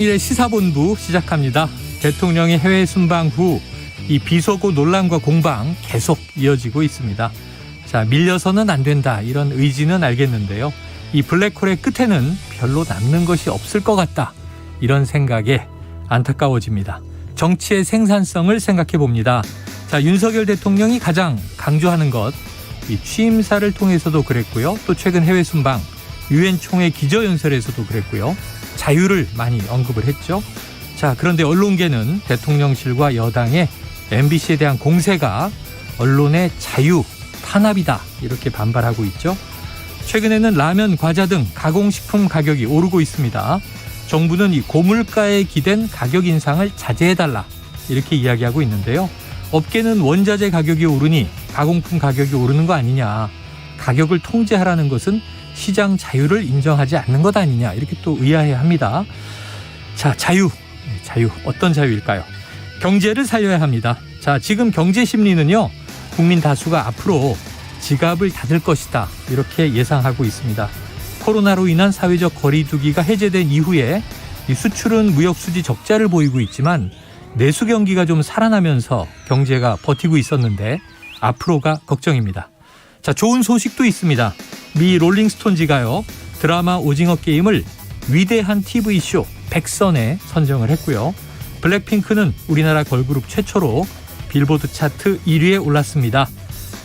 일의 시사본부 시작합니다. 대통령이 해외 순방 후 이 비속어 논란과 공방 계속 이어지고 있습니다. 자, 밀려서는 안 된다 이런 의지는 알겠는데요. 이 블랙홀의 끝에는 별로 남는 것이 없을 것 같다. 이런 생각에 안타까워집니다. 정치의 생산성을 생각해 봅니다. 자, 윤석열 대통령이 가장 강조하는 것, 이 취임사를 통해서도 그랬고요. 또 최근 해외 순방, 유엔 총회 기저연설에서도 그랬고요. 자유를 많이 언급을 했죠. 자, 그런데 언론계는 대통령실과 여당의 MBC에 대한 공세가 언론의 자유 탄압이다 이렇게 반발하고 있죠. 최근에는 라면, 과자 등 가공식품 가격이 오르고 있습니다. 정부는 이 고물가에 기댄 가격 인상을 자제해달라 이렇게 이야기하고 있는데요. 업계는 원자재 가격이 오르니 가공품 가격이 오르는 거 아니냐. 가격을 통제하라는 것은 시장 자유를 인정하지 않는 것 아니냐 이렇게 또 의아해합니다. 자, 자유 어떤 자유일까요? 경제를 살려야 합니다. 자, 지금 경제 심리는요, 국민 다수가 앞으로 지갑을 닫을 것이다 이렇게 예상하고 있습니다. 코로나로 인한 사회적 거리두기가 해제된 이후에 이 수출은 무역 수지 적자를 보이고 있지만 내수 경기가 좀 살아나면서 경제가 버티고 있었는데 앞으로가 걱정입니다. 자, 좋은 소식도 있습니다. 미 롤링스톤지가요, 드라마 오징어 게임을 위대한 TV쇼 100선에 선정을 했고요. 블랙핑크는 우리나라 걸그룹 최초로 빌보드 차트 1위에 올랐습니다.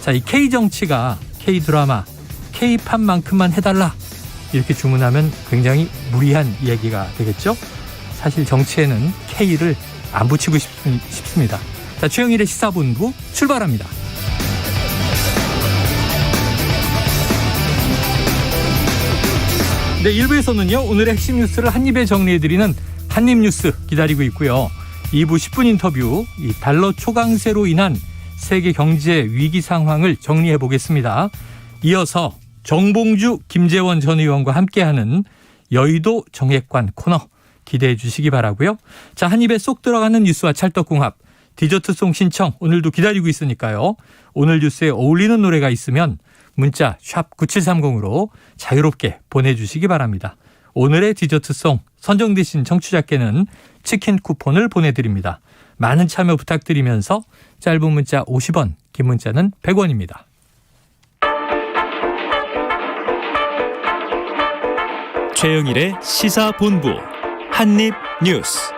자, 이 K정치가 K드라마, K팝만큼만 해달라 이렇게 주문하면 굉장히 무리한 이야기가 되겠죠. 사실 정치에는 K를 안 붙이고 싶습니다. 자, 최영일의 시사본부 출발합니다. 네, 1부에서는요, 오늘의 핵심 뉴스를 한입에 정리해드리는 한입뉴스 기다리고 있고요. 2부 10분 인터뷰, 이 달러 초강세로 인한 세계 경제 위기 상황을 정리해 보겠습니다. 이어서 정봉주, 김재원 전 의원과 함께하는 여의도 정액관 코너 기대해 주시기 바라고요. 자, 한입에 쏙 들어가는 뉴스와 찰떡궁합, 디저트송 신청 오늘도 기다리고 있으니까요. 오늘 뉴스에 어울리는 노래가 있으면 문자 샵 9730으로 자유롭게 보내주시기 바랍니다. 오늘의 디저트송 선정되신 청취자께는 치킨 쿠폰을 보내드립니다. 많은 참여 부탁드리면서 짧은 문자 50원, 긴 문자는 100원입니다. 최영일의 시사본부 한입뉴스.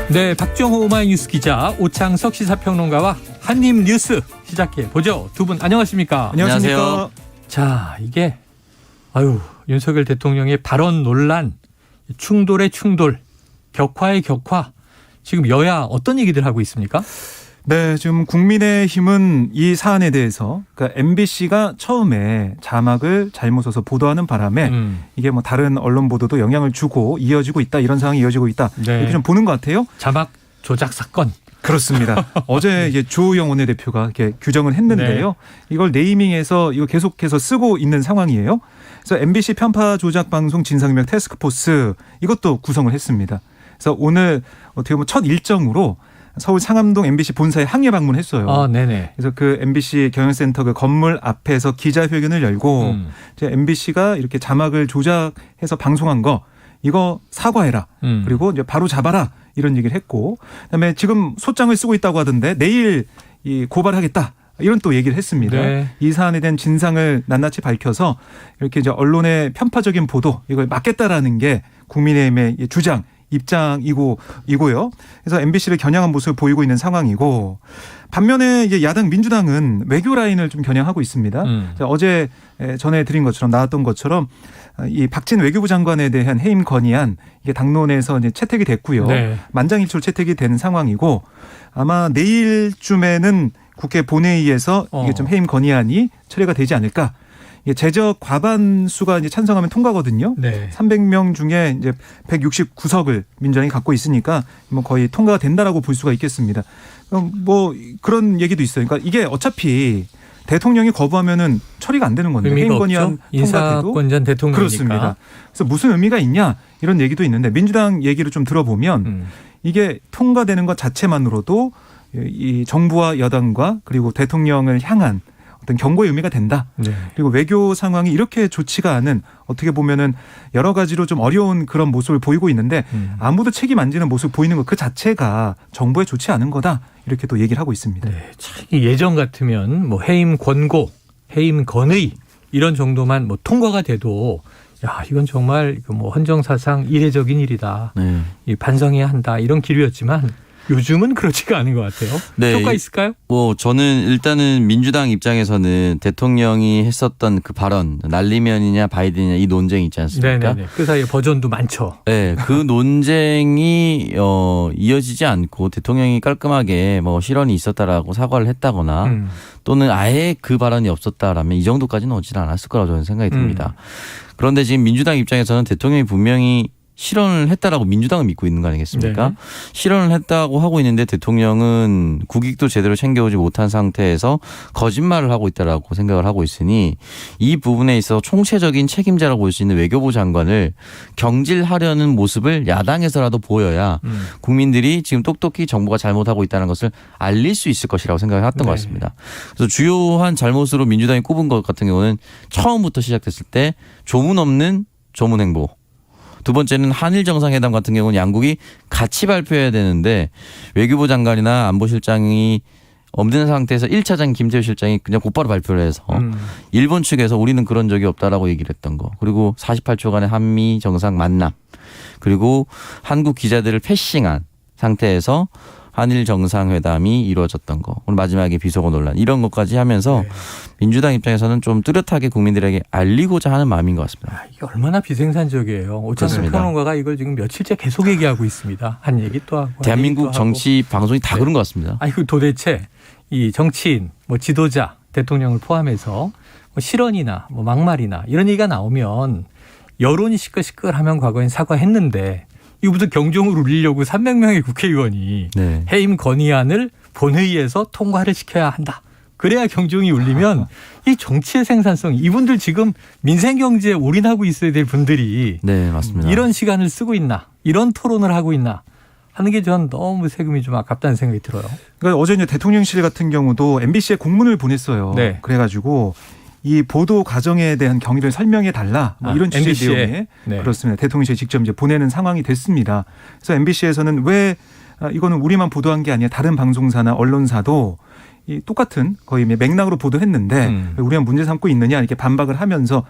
네, 박정호 오마이뉴스 기자, 오창석 시사평론가와 한입뉴스 시작해 보죠. 두 분 안녕하십니까? 안녕하세요. 자, 이게 윤석열 대통령의 발언 논란, 충돌의 충돌, 격화의 격화, 지금 여야 어떤 얘기들 하고 있습니까? 네, 지금 국민의힘은 이 사안에 대해서, 그러니까 MBC가 처음에 자막을 잘못 써서 보도하는 바람에 이게 뭐 다른 언론 보도도 영향을 주고 이어지고 있다, 이런 상황이 이어지고 있다, 네. 이렇게 좀 보는 것 같아요. 자막 조작 사건. 그렇습니다. 어제 이제 주호영 원내대표가 이렇게 규정을 했는데요. 네. 이걸 네이밍해서 이거 계속해서 쓰고 있는 상황이에요. 그래서 MBC 편파 조작 방송 진상규명 태스크포스 이것도 구성을 했습니다. 그래서 오늘 어떻게 보면 첫 일정으로 서울 상암동 MBC 본사에 항의 방문했어요. 아, 네네. 그래서 그 MBC 경영센터 그 건물 앞에서 기자회견을 열고 이제 MBC가 이렇게 자막을 조작해서 방송한 거 이거 사과해라. 그리고 이제 바로 잡아라. 이런 얘기를 했고, 그다음에 지금 소장을 쓰고 있다고 하던데 내일 이 고발하겠다. 이런 또 얘기를 했습니다. 네. 이 사안에 대한 진상을 낱낱이 밝혀서 이렇게 이제 언론의 편파적인 보도 이걸 막겠다라는 게 국민의힘의 주장, 입장이고요. 그래서 MBC를 겨냥한 모습을 보이고 있는 상황이고, 반면에 이제 야당 민주당은 외교 라인을 좀 겨냥하고 있습니다. 어제 전해드린 것처럼 나왔던 것처럼 이 박진 외교부 장관에 대한 해임 건의안 이게 당론에서 이제 채택이 됐고요. 네. 만장일치로 채택이 된 상황이고, 아마 내일쯤에는 국회 본회의에서 이게 좀 해임 건의안이 처리가 되지 않을까. 이게 제적 과반수가 이제 찬성하면 통과거든요. 네. 300명 중에 이제 169석을 민주당이 갖고 있으니까 뭐 거의 통과가 된다라고 볼 수가 있겠습니다. 뭐 그런 얘기도 있어요. 그러니까 이게 어차피 대통령이 거부하면은 처리가 안 되는 건데 해임 건의안 통과돼도 인사권자 대통령이니까. 그렇습니다. 그래서 무슨 의미가 있냐 이런 얘기도 있는데 민주당 얘기를 좀 들어보면 이게 통과되는 것 자체만으로도 이 정부와 여당과 그리고 대통령을 향한 어떤 경고의 의미가 된다. 네. 그리고 외교 상황이 이렇게 좋지가 않은 어떻게 보면은 여러 가지로 좀 어려운 그런 모습을 보이고 있는데 아무도 책임 안 지는 모습 보이는 것 그 자체가 정부에 좋지 않은 거다. 이렇게 또 얘기를 하고 있습니다. 네, 참 예전 같으면 뭐 해임 권고, 해임 건의 이런 정도만 뭐 통과가 돼도 야 이건 정말 뭐 헌정사상 이례적인 일이다. 네. 이 반성해야 한다 이런 기류였지만 요즘은 그렇지가 않은 것 같아요. 네. 효과 있을까요? 뭐 저는 일단은 민주당 입장에서는 대통령이 했었던 그 발언 날리면이냐 바이든이냐 이 논쟁이 있지 않습니까? 네네네. 그 사이에 버전도 많죠. 네, 그 논쟁이 이어지지 않고 대통령이 깔끔하게 뭐 실언이 있었다라고 사과를 했다거나 또는 아예 그 발언이 없었다라면 이 정도까지는 오지 않았을 거라고 저는 생각이 듭니다. 그런데 지금 민주당 입장에서는 대통령이 분명히 실언을 했다라고 민주당은 믿고 있는 거 아니겠습니까? 네. 실언을 했다고 하고 있는데 대통령은 국익도 제대로 챙겨오지 못한 상태에서 거짓말을 하고 있다라고 생각을 하고 있으니 이 부분에 있어서 총체적인 책임자라고 볼 수 있는 외교부 장관을 경질하려는 모습을 야당에서라도 보여야 국민들이 지금 똑똑히 정부가 잘못하고 있다는 것을 알릴 수 있을 것이라고 생각을 했던 네. 것 같습니다. 그래서 주요한 잘못으로 민주당이 꼽은 것 같은 경우는 처음부터 시작됐을 때 조문 없는 조문 행보. 두 번째는 한일 정상회담 같은 경우는 양국이 같이 발표해야 되는데 외교부 장관이나 안보실장이 없는 상태에서 1차장 김재우 실장이 그냥 곧바로 발표를 해서 일본 측에서 우리는 그런 적이 없다라고 얘기를 했던 거. 그리고 48초간의 한미 정상 만남. 그리고 한국 기자들을 패싱한 상태에서 한일 정상회담이 이루어졌던 거. 오늘 마지막에 비속어 논란. 이런 것까지 하면서 민주당 입장에서는 좀 뚜렷하게 국민들에게 알리고자 하는 마음인 것 같습니다. 아, 이게 얼마나 비생산적이에요. 오창석 그렇습니다. 평론가가 이걸 지금 며칠째 계속 얘기하고 있습니다. 한 얘기 또 하고. 한 대한민국 얘기 또 하고. 정치 방송이 다 네. 그런 것 같습니다. 아니 그 도대체 이 정치인, 뭐 지도자, 대통령을 포함해서 뭐 실언이나 뭐 막말이나 이런 얘기가 나오면 여론이 시끌시끌하면 과거엔 사과했는데 이거 무슨 경종을 울리려고 300명의 국회의원이 네. 해임 건의안을 본회의에서 통과를 시켜야 한다. 그래야 경종이 울리면 이 정치의 생산성, 이분들 지금 민생 경제에 올인하고 있어야 될 분들이 네, 맞습니다. 이런 시간을 쓰고 있나, 이런 토론을 하고 있나 하는 게 전 너무 세금이 좀 아깝다는 생각이 들어요. 그러니까 어제 이제 대통령실 같은 경우도 MBC에 공문을 보냈어요. 네. 그래가지고 이 보도 과정에 대한 경위를 설명해 달라 뭐 이런 취지의 MBC 에. 내용에 네. 그렇습니다. 대통령실에 직접 이제 보내는 상황이 됐습니다. 그래서 MBC에서는 왜 이거는 우리만 보도한 게 아니라 다른 방송사나 언론사도 이 똑같은 거의 맥락으로 보도했는데 왜 우리가 문제 삼고 있느냐 이렇게 반박을 하면서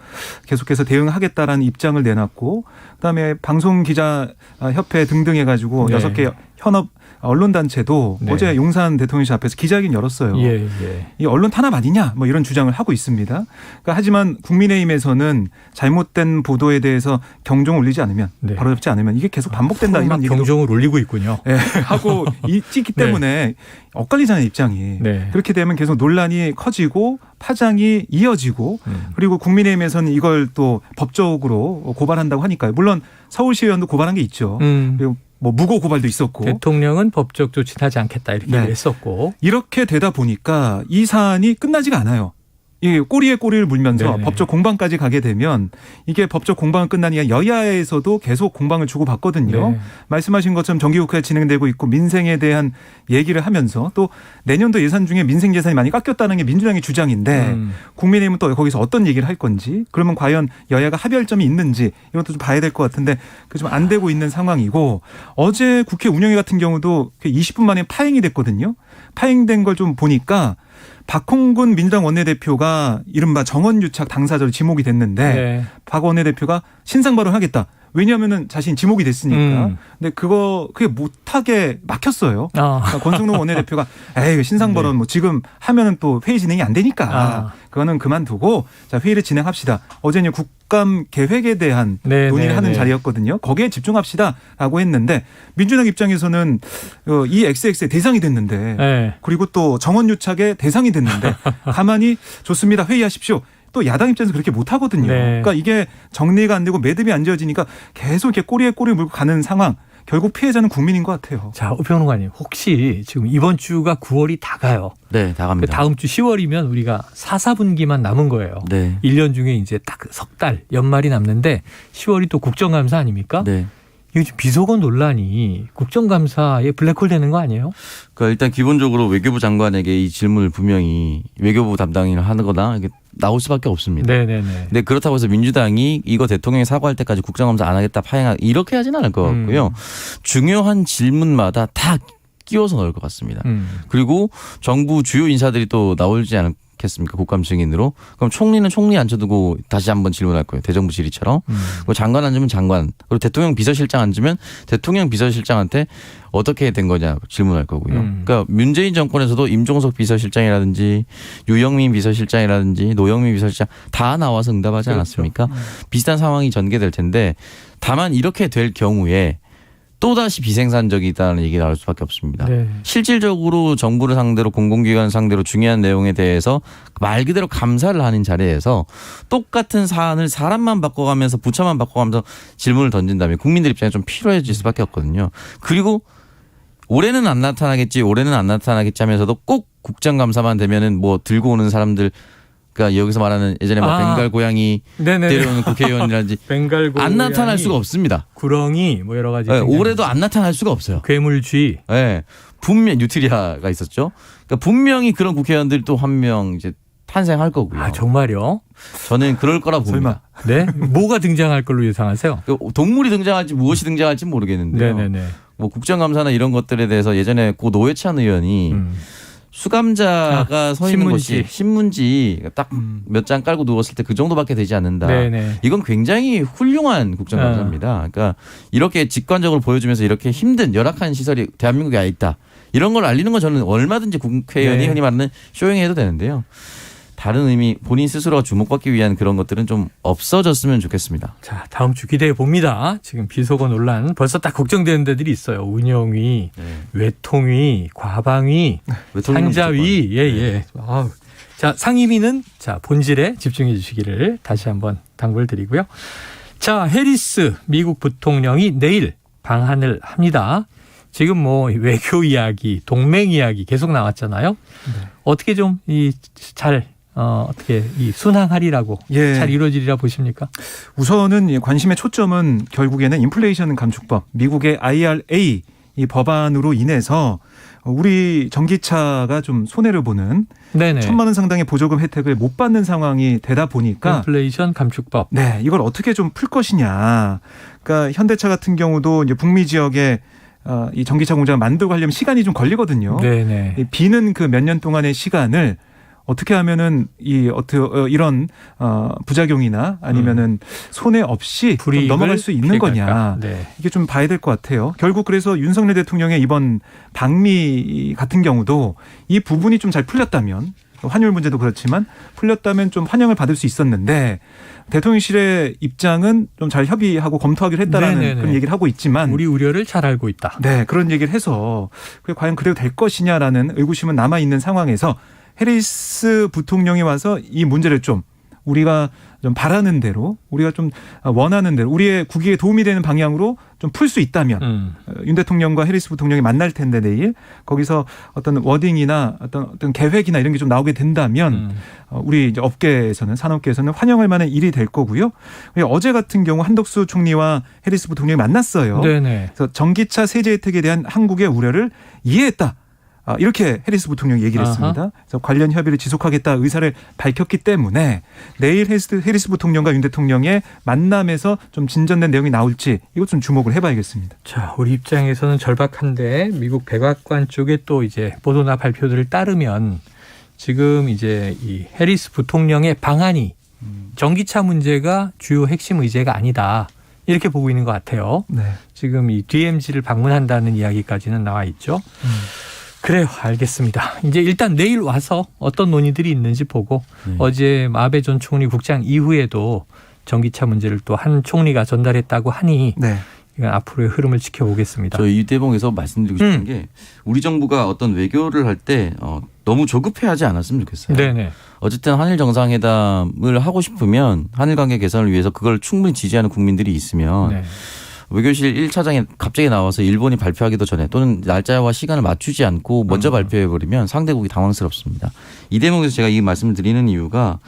계속해서 대응하겠다라는 입장을 내놨고 그다음에 방송기자협회 등등 해가지고 네. 6개 현업 언론단체도 네. 어제 용산 대통령실 앞에서 기자회견 열었어요. 예, 예. 이 언론 탄압 아니냐 뭐 이런 주장을 하고 있습니다. 그러니까 하지만 국민의힘에서는 잘못된 보도에 대해서 경종을 울리지 않으면 네. 바로잡지 않으면 이게 계속 반복된다 서로 막 이런 얘기도 경종을 울리고 있군요. 예, 하고 있기 때문에 엇갈리잖아요 입장이. 네. 그렇게 되면 계속 논란이 커지고 파장이 이어지고 그리고 국민의힘에서는 이걸 또 법적으로 고발한다고 하니까요. 물론 서울시의원도 고발한 게 있죠. 그리고 뭐 무고 고발도 있었고. 대통령은 법적 조치는 하지 않겠다 이렇게 네. 얘기했었고. 이렇게 되다 보니까 이 사안이 끝나지가 않아요. 이 꼬리에 꼬리를 물면서 네네. 법적 공방까지 가게 되면 이게 법적 공방은 끝나니까 여야에서도 계속 공방을 주고받거든요. 네. 말씀하신 것처럼 정기국회가 진행되고 있고 민생에 대한 얘기를 하면서 또 내년도 예산 중에 민생 예산이 많이 깎였다는 게 민주당의 주장인데 국민의힘은 또 거기서 어떤 얘기를 할 건지 그러면 과연 여야가 합의할 점이 있는지 이것도 좀 봐야 될 것 같은데 그 좀 안 되고 있는 상황이고 어제 국회 운영위 같은 경우도 20분 만에 파행이 됐거든요. 파행된 걸 좀 보니까 박홍근 민주당 원내대표가 이른바 정원유착 당사자로 지목이 됐는데 네. 박 원내대표가 신상 발언하겠다. 왜냐하면은 자신이 지목이 됐으니까. 근데 그게 못하게 막혔어요. 그러니까 권성동 원내대표가 에이 신상 발언 뭐 지금 하면은 또 회의 진행이 안 되니까 그거는 그만두고 자 회의를 진행합시다. 어제는 국감 계획에 대한 논의를 하는 자리였거든요. 거기에 집중합시다라고 했는데 민주당 입장에서는 이 XX의 대상이 됐는데 그리고 또 정원유착의 대상이 됐는데 가만히 좋습니다. 회의하십시오. 또 야당 입장에서 그렇게 못 하거든요. 그러니까 이게 정리가 안 되고 매듭이 안 지어지니까 계속 이렇게 꼬리에 꼬리를 물고 가는 상황. 결국 피해자는 국민인 것 같아요. 자, 오평론가님 혹시 지금 이번 주가 9월이 다 가요. 네, 다 갑니다. 다음 주 10월이면 우리가 4, 4분기만 남은 거예요. 네. 1년 중에 이제 딱 석 달 연말이 남는데 10월이 또 국정감사 아닙니까? 네. 이거 지금 비속어 논란이 국정감사에 블랙홀 되는 거 아니에요? 그러니까 일단 기본적으로 외교부 장관에게 이 질문을 분명히 외교부 담당인을 하는 거나 이게 나올 수밖에 없습니다. 네네네. 근데 그렇다고 해서 민주당이 이거 대통령이 사과할 때까지 국정감사 안 하겠다 파행하 이렇게 하지는 않을 것 같고요. 중요한 질문마다 다 끼워서 넣을 것 같습니다. 그리고 정부 주요 인사들이 또 나올지 않겠습니까? 국감 증인으로. 그럼 총리는 총리 앉혀두고 다시 한번 질문할 거예요. 대정부 질의처럼. 그리고 장관 앉으면 장관. 그리고 대통령 비서실장 앉으면 대통령 비서실장한테 어떻게 된 거냐 질문할 거고요. 그러니까 문재인 정권에서도 임종석 비서실장이라든지 유영민 비서실장이라든지 노영민 비서실장 다 나와서 응답하지 않았습니까? 비슷한 상황이 전개될 텐데 다만 이렇게 될 경우에 또다시 비생산적이다는 얘기가 나올 수밖에 없습니다. 네. 실질적으로 정부를 상대로 공공기관 상대로 중요한 내용에 대해서 말 그대로 감사를 하는 자리에서 똑같은 사안을 사람만 바꿔가면서 부처만 바꿔가면서 질문을 던진다면 국민들 입장에 좀 필요해질 수밖에 없거든요. 그리고 올해는 안 나타나겠지 하면서도 꼭 국정감사만 되면은 뭐 들고 오는 사람들 그러니까 여기서 말하는 예전에 막 벵갈 고양이 데려오는 국회의원이라든지 벵갈 고양이 안 나타날 수가 없습니다. 구렁이 뭐 여러 가지. 네, 올해도 안 나타날 수가 없어요. 괴물쥐. 네, 분명 뉴트리아가 있었죠. 그러니까 분명히 그런 국회의원들이 또 한 명 이제 탄생할 거고요. 아 정말요? 저는 그럴 거라 봅니다. 네. 뭐가 등장할 걸로 예상하세요? 동물이 등장할지 무엇이 등장할지 모르겠는데요. 네네네. 뭐 국정감사나 이런 것들에 대해서 예전에 고 노회찬 의원이 수감자가 서 있는 곳이 신문지 딱 몇 장 깔고 누웠을 때 그 정도밖에 되지 않는다. 네네. 이건 굉장히 훌륭한 국정감사입니다. 그러니까 이렇게 직관적으로 보여주면서 이렇게 힘든 열악한 시설이 대한민국에 있다. 이런 걸 알리는 건 저는 얼마든지 국회의원이 네. 흔히 말하는 쇼잉해도 되는데요. 다른 의미 본인 스스로가 주목받기 위한 그런 것들은 좀 없어졌으면 좋겠습니다. 자, 다음 주 기대해 봅니다. 지금 비속어 논란 벌써 딱 걱정되는 데들이 있어요. 운영위, 외통위, 과방위, 산자위. 예. 아우. 자, 상임위는 자, 본질에 집중해 주시기를 다시 한번 당부를 드리고요. 자, 해리스 미국 부통령이 내일 방한을 합니다. 지금 뭐 외교 이야기, 동맹 이야기 계속 나왔잖아요. 네. 어떻게 좀 어떻게 이 순항하리라고 잘 이루어지리라 보십니까? 우선은 관심의 초점은 결국에는 인플레이션 감축법, 미국의 IRA 이 법안으로 인해서 우리 전기차가 좀 손해를 보는 네네. 1,000만 원 상당의 보조금 혜택을 못 받는 상황이 되다 보니까 인플레이션 감축법. 네, 이걸 어떻게 좀 풀 것이냐. 그러니까 현대차 같은 경우도 이제 북미 지역에 이 전기차 공장을 만들고 하려면 시간이 좀 걸리거든요. 네네. 비는 그 몇 년 동안의 시간을 어떻게 하면은 이런 부작용이나 아니면은 손해 없이 좀 넘어갈 수 있는 거냐. 네. 이게 좀 봐야 될 것 같아요. 결국 그래서 윤석열 대통령의 이번 방미 같은 경우도 이 부분이 좀 잘 풀렸다면 환율 문제도 그렇지만 풀렸다면 좀 환영을 받을 수 있었는데 대통령실의 입장은 좀 잘 협의하고 검토하기로 했다라는 그런 얘기를 하고 있지만 우리 우려를 잘 알고 있다. 네, 그런 얘기를 해서 과연 그래도 될 것이냐라는 의구심은 남아 있는 상황에서 해리스 부통령이 와서 이 문제를 좀 우리가 좀 바라는 대로 우리가 좀 원하는 대로 우리의 국익에 도움이 되는 방향으로 좀 풀 수 있다면 윤 대통령과 해리스 부통령이 만날 텐데 내일 거기서 어떤 워딩이나 어떤 계획이나 이런 게 좀 나오게 된다면 우리 이제 업계에서는 산업계에서는 환영할 만한 일이 될 거고요. 어제 같은 경우 한덕수 총리와 해리스 부통령이 만났어요. 네네. 그래서 전기차 세제 혜택에 대한 한국의 우려를 이해했다. 이렇게 해리스 부통령이 얘기를 했습니다. 그래서 관련 협의를 지속하겠다 의사를 밝혔기 때문에 내일 해리스 부통령과 윤 대통령의 만남에서 좀 진전된 내용이 나올지 이것 좀 주목을 해봐야겠습니다. 자, 우리 입장에서는 절박한데 미국 백악관 쪽에 또 이제 보도나 발표들을 따르면 지금 이제 이 해리스 부통령의 방안이 전기차 문제가 주요 핵심 의제가 아니다. 이렇게 보고 있는 것 같아요. 네. 지금 이 DMZ를 방문한다는 이야기까지는 나와 있죠. 그래요. 알겠습니다. 이제 일단 내일 와서 어떤 논의들이 있는지 보고 어제 아베 전 총리 국장 이후에도 전기차 문제를 또 한 총리가 전달했다고 하니 이건 앞으로의 흐름을 지켜보겠습니다. 저 이 대목에서 말씀드리고 싶은 게 우리 정부가 어떤 외교를 할 때 너무 조급해하지 않았으면 좋겠어요. 네네. 어쨌든 한일 정상회담을 하고 싶으면 한일 관계 개선을 위해서 그걸 충분히 지지하는 국민들이 있으면 외교실 1차장이 갑자기 나와서 일본이 발표하기도 전에 또는 날짜와 시간을 맞추지 않고 먼저 발표해버리면 상대국이 당황스럽습니다. 이 대목에서 제가 이 말씀을 드리는 이유가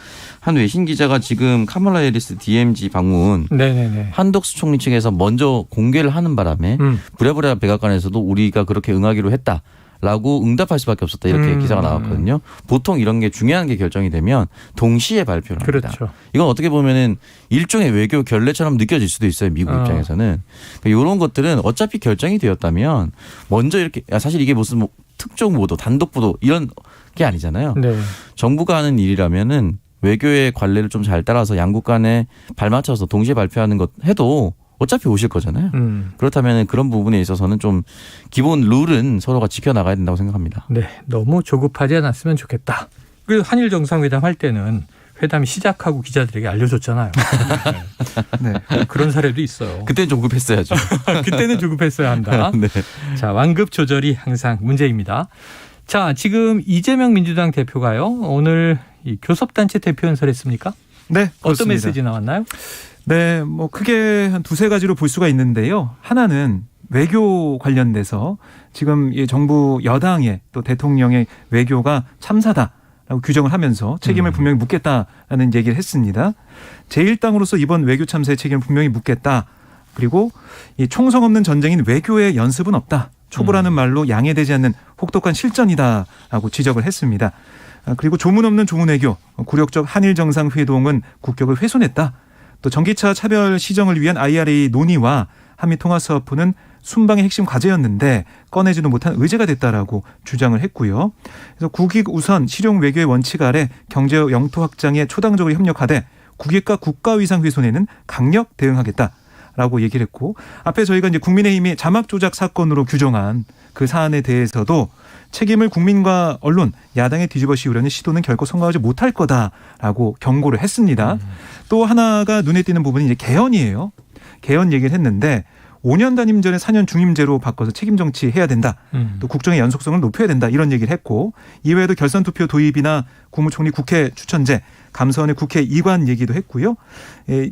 한 외신 기자가 지금 카멀라 해리스 DMZ 방문 네네네. 한덕수 총리 측에서 먼저 공개를 하는 바람에 부랴부랴 백악관에서도 우리가 그렇게 응하기로 했다라고 응답할 수밖에 없었다 이렇게 기사가 나왔거든요. 보통 이런 게 중요한 게 결정이 되면 동시에 발표를 합니다. 그렇죠. 이건 어떻게 보면은 일종의 외교 결례처럼 느껴질 수도 있어요. 미국 입장에서는. 그러니까 이런 것들은 어차피 결정이 되었다면 먼저 이렇게 사실 이게 무슨 뭐 특종 보도, 단독 보도 이런 게 아니잖아요. 네. 정부가 하는 일이라면은 외교의 관례를 좀 잘 따라서 양국 간에 발맞춰서 동시에 발표하는 것 해도 어차피 오실 거잖아요. 그렇다면 그런 부분에 있어서는 좀 기본 룰은 서로가 지켜나가야 된다고 생각합니다. 네. 너무 조급하지 않았으면 좋겠다. 그 한일 정상회담 할 때는 회담이 시작하고 기자들에게 알려줬잖아요. 네. 그런 사례도 있어요. 그때는 좀 급했어야죠. 그때는 조급했어야 한다. 네. 자, 완급 조절이 항상 문제입니다. 자, 지금 이재명 민주당 대표가요. 오늘 이 교섭단체 대표 연설했습니까? 네, 어떤 그렇습니다. 메시지 나왔나요? 네, 뭐 크게 한 두세 가지로 볼 수가 있는데요. 하나는 외교 관련돼서 지금 이 정부 여당의 또 대통령의 외교가 참사다라고 규정을 하면서 책임을 분명히 묻겠다라는 얘기를 했습니다. 제1당으로서 이번 외교 참사의 책임을 분명히 묻겠다. 그리고 이 총성 없는 전쟁인 외교의 연습은 없다. 초보라는 말로 양해되지 않는 혹독한 실전이다라고 지적을 했습니다. 그리고 조문 없는 조문 외교, 굴욕적 한일 정상회동은 국격을 훼손했다. 또 전기차 차별 시정을 위한 IRA 논의와 한미 통화사업부는 순방의 핵심 과제였는데 꺼내지도 못한 의제가 됐다라고 주장을 했고요. 그래서 국익 우선 실용 외교의 원칙 아래 경제 영토 확장에 초당적으로 협력하되 국익과 국가 위상 훼손에는 강력 대응하겠다라고 얘기를 했고 앞에 저희가 이제 국민의힘이 자막 조작 사건으로 규정한 그 사안에 대해서도 책임을 국민과 언론, 야당에 뒤집어 씌우려는 시도는 결코 성공하지 못할 거다라고 경고를 했습니다. 또 하나가 눈에 띄는 부분이 이제 개헌이에요. 개헌 얘기를 했는데 5년 단임 전에 4년 중임제로 바꿔서 책임 정치해야 된다. 또 국정의 연속성을 높여야 된다. 이런 얘기를 했고 이외에도 결선 투표 도입이나 국무총리 국회 추천제, 감사원의 국회 이관 얘기도 했고요.